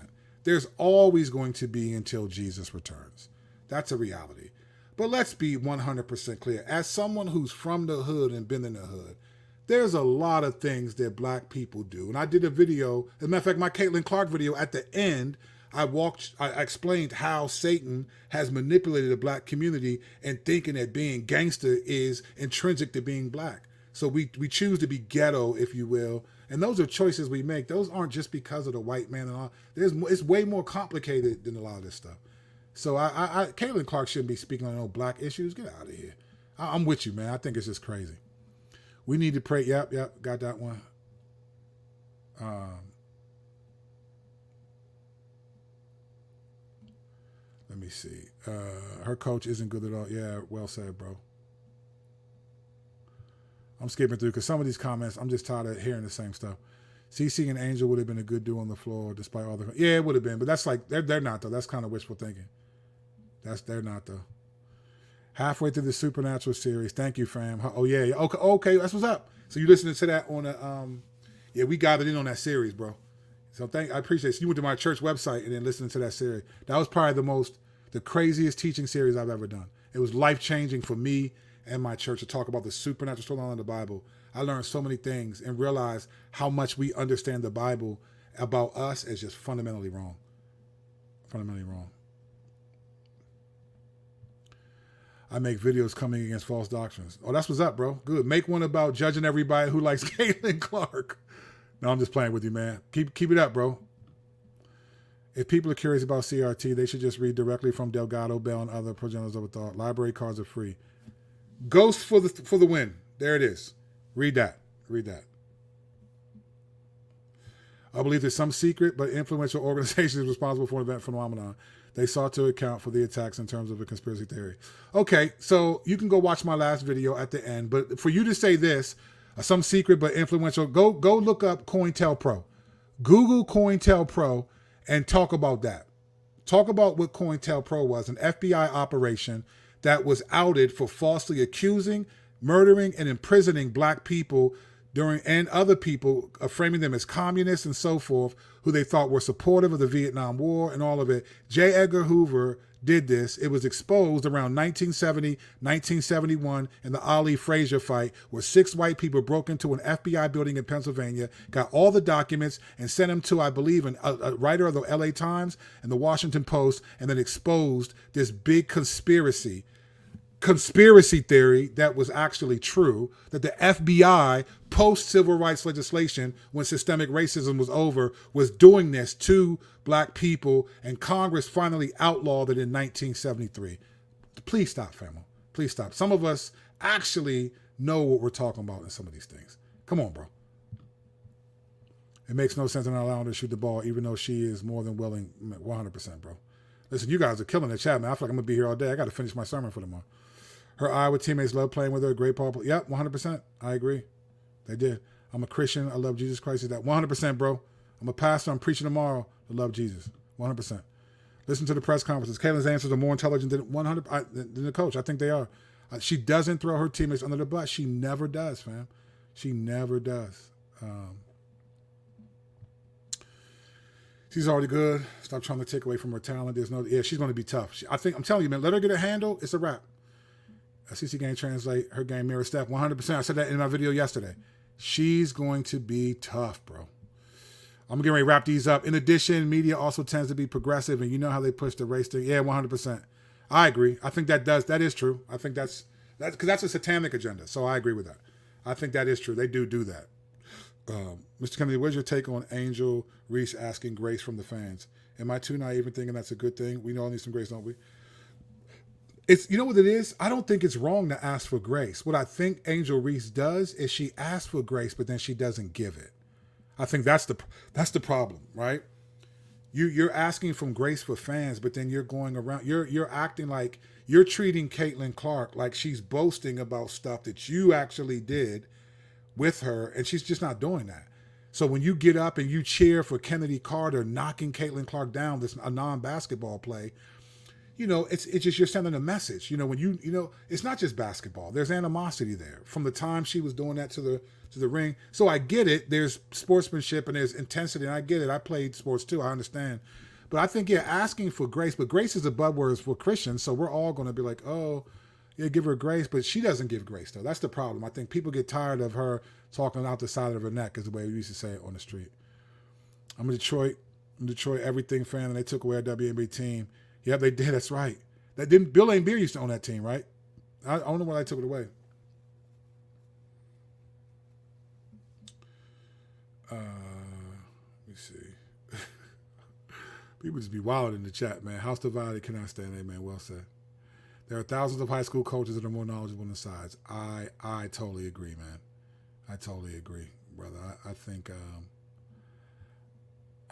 There's always going to be until Jesus returns. That's a reality. But let's be 100% clear. As someone who's from the hood and been in the hood, there's a lot of things that black people do. And I did a video, as a matter of fact, my Caitlin Clark video, at the end, I explained how Satan has manipulated the black community and thinking that being gangster is intrinsic to being black. So we choose to be ghetto, if you will. And those are choices we make. Those aren't just because of the white man and all. It's way more complicated than a lot of this stuff. So Caitlin Clark shouldn't be speaking on no black issues. Get out of here. I'm with you, man. I think it's just crazy. We need to pray. Yep, got that one. Let me see. Her coach isn't good at all. Yeah, well said, bro. I'm skipping through because some of these comments, I'm just tired of hearing the same stuff. CC and Angel would have been a good duo on the floor despite all the... Yeah, it would have been, but that's like, they're not, though. That's kind of wishful thinking. They're not, though. Halfway through the Supernatural series. Thank you, fam. Oh, yeah. Okay, that's what's up. So you listening to that on the... Yeah, we got it in on that series, bro. So I appreciate it. You went to my church website and then listening to that series. That was probably the craziest teaching series I've ever done. It was life-changing for me and my church to talk about the supernatural storyline in the Bible. I learned so many things and realized how much we understand the Bible about us as just fundamentally wrong. Fundamentally wrong. I make videos coming against false doctrines. Oh, that's what's up, bro. Good. Make one about judging everybody who likes Caitlin Clark. No, I'm just playing with you, man. Keep it up, bro. If people are curious about CRT, they should just read directly from Delgado, Bell, and other progenitors of thought. Library cards are free. Ghost for the win. There it is. Read that. I believe there's some secret but influential organization is responsible for an event phenomenon. They sought to account for the attacks in terms of a conspiracy theory. Okay, so you can go watch my last video at the end. But for you to say this, some secret but influential, go look up COINTELPRO. Google COINTELPRO and talk about that. Talk about what COINTELPRO was, an FBI operation that was outed for falsely accusing, murdering, and imprisoning black people and other people, framing them as communists and so forth, who they thought were supportive of the Vietnam War and all of it. J. Edgar Hoover did this. It was exposed around 1970, 1971 in the Ali Frazier fight, where 6 white people broke into an FBI building in Pennsylvania, got all the documents, and sent them to, I believe, a writer of the LA Times and the Washington Post, and then exposed this big conspiracy theory that was actually true, that the FBI, post-civil rights legislation, when systemic racism was over, was doing this to black people, and Congress finally outlawed it in 1973. Please stop, family. Please stop. Some of us actually know what we're talking about in some of these things. Come on, bro. It makes no sense in not allowing her to shoot the ball, even though she is more than willing, 100%, bro. Listen, you guys are killing the chat, man. I feel like I'm going to be here all day. I got to finish my sermon for tomorrow. Her Iowa teammates love playing with her. Great Paul. Yep, 100%. I agree. They did. I'm a Christian. I love Jesus Christ. Is that 100%, bro? I'm a pastor. I'm preaching tomorrow. I love Jesus. 100%. Listen to the press conferences. Caitlin's answers are more intelligent than than the coach. I think they are. She doesn't throw her teammates under the bus. She never does, fam. She never does. She's already good. Stop trying to take away from her talent. There's no, yeah, she's going to be tough. I think, I'm telling you, man, let her get a handle. It's a wrap. CC game translate, her game mirror Steph, 100%. I said that in my video yesterday. She's going to be tough, bro. I'm getting ready to wrap these up. In addition, media also tends to be progressive, and you know how they push the race thing. Yeah, 100%. I agree. I think that is true. I think that's because that's a satanic agenda. So I agree with that. I think that is true. They do that. Mr. Kennedy, what's your take on Angel Reese asking grace from the fans? Am I too naive in thinking that's a good thing? We all need some grace, don't we? It's, you know what it is? I don't think it's wrong to ask for grace. What I think Angel Reese does is she asks for grace, but then she doesn't give it. I think that's the problem, right? You're asking from grace for fans, but then you're going around, you're acting like you're treating Caitlin Clark like she's boasting about stuff that you actually did with her, and she's just not doing that. So when you get up and you cheer for Kennedy Carter knocking Caitlin Clark down, a non-basketball play, you know, it's just you're sending a message. You know, when you know, it's not just basketball. There's animosity there from the time she was doing that to the ring. So I get it. There's sportsmanship and there's intensity, and I get it. I played sports too. I understand. But I think, yeah, asking for grace, but grace is a buzzword for Christians, so we're all going to be like, oh, yeah, give her grace, but she doesn't give grace, though. That's the problem. I think people get tired of her talking out the side of her neck, is the way we used to say it on the street. I'm a Detroit everything fan, and they took away our WNBA team. Yeah, they did. That's right. That didn't. Bill Laimbeer used to own that team, right? I don't know why they took it away. Let me see. People just be wild in the chat, man. House divided cannot stand. Amen. Well said. There are thousands of high school coaches that are more knowledgeable than the sides. I totally agree, man. I totally agree, brother. I think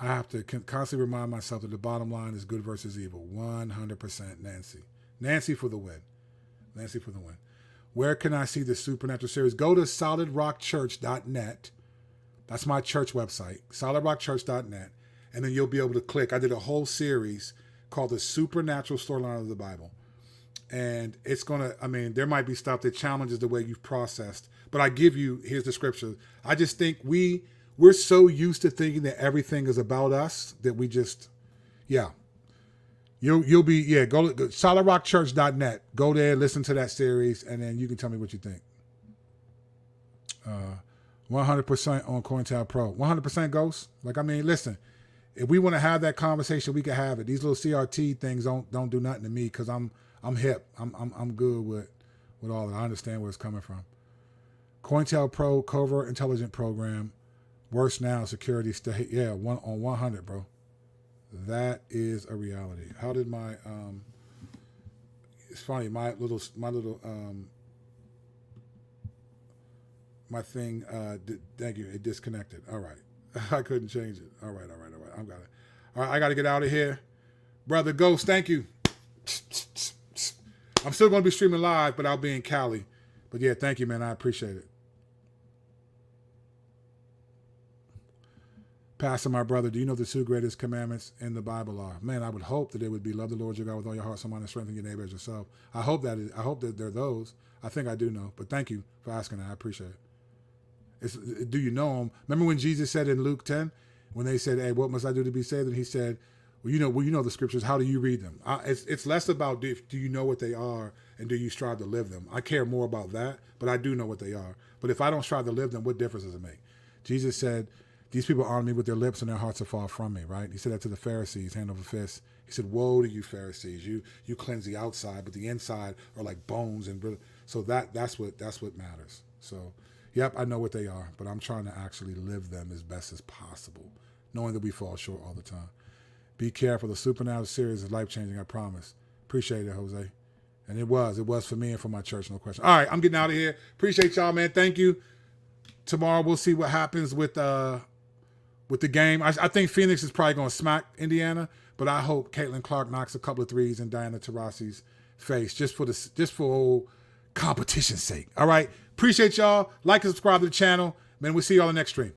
I have to constantly remind myself that the bottom line is good versus evil. 100% Nancy. Nancy for the win. Nancy for the win. Where can I see the Supernatural series? Go to solidrockchurch.net. That's my church website, solidrockchurch.net. And then you'll be able to click. I did a whole series called The Supernatural Storyline of the Bible. And it's going to, I mean, there might be stuff that challenges the way you've processed. But I give you, here's the scripture. I just think we're so used to thinking that everything is about us that we just, yeah. You'll be, yeah, go to solidrockchurch.net. Go there, listen to that series, and then you can tell me what you think. 100% on COINTELPRO. 100% Ghost. Like, I mean, listen, if we want to have that conversation, we can have it. These little CRT things don't do nothing to me because I'm hip. I'm good with all that. I understand where it's coming from. COINTELPRO, covert intelligence program. Worse now, security state. Yeah, 100, bro. That is a reality. How did my it's funny, my little my thing thank you, it disconnected. All right. I couldn't change it. All right. I got it. All right, I got to get out of here. Brother Ghost, thank you. I'm still going to be streaming live, but I'll be in Cali. But yeah, thank you, man. I appreciate it. Pastor, my brother, do you know the two greatest commandments in the Bible are? Man, I would hope that it would be love the Lord your God with all your heart, soul, mind, and strength, and your neighbor as yourself. I hope that they're those. I think I do know. But thank you for asking that. I appreciate it. Do you know them? Remember when Jesus said in Luke 10, when they said, hey, what must I do to be saved? And he said, well, you know the scriptures. How do you read them? It's less about do you know what they are and do you strive to live them. I care more about that, but I do know what they are. But if I don't strive to live them, what difference does it make? Jesus said, these people honor me with their lips and their hearts are far from me, right? He said that to the Pharisees, hand over fist. He said, woe to you Pharisees. You cleanse the outside, but the inside are like bones. And so that's what matters. So, yep, I know what they are, but I'm trying to actually live them as best as possible, knowing that we fall short all the time. Be careful. The Supernatural series is life-changing, I promise. Appreciate it, Jose. And it was for me and for my church, no question. All right, I'm getting out of here. Appreciate y'all, man. Thank you. Tomorrow we'll see what happens with the game. I think Phoenix is probably going to smack Indiana, but I hope Caitlin Clark knocks a couple of threes in Diana Taurasi's face just for old competition's sake. All right. Appreciate y'all. Like and subscribe to the channel. Man, we'll see y'all in the next stream.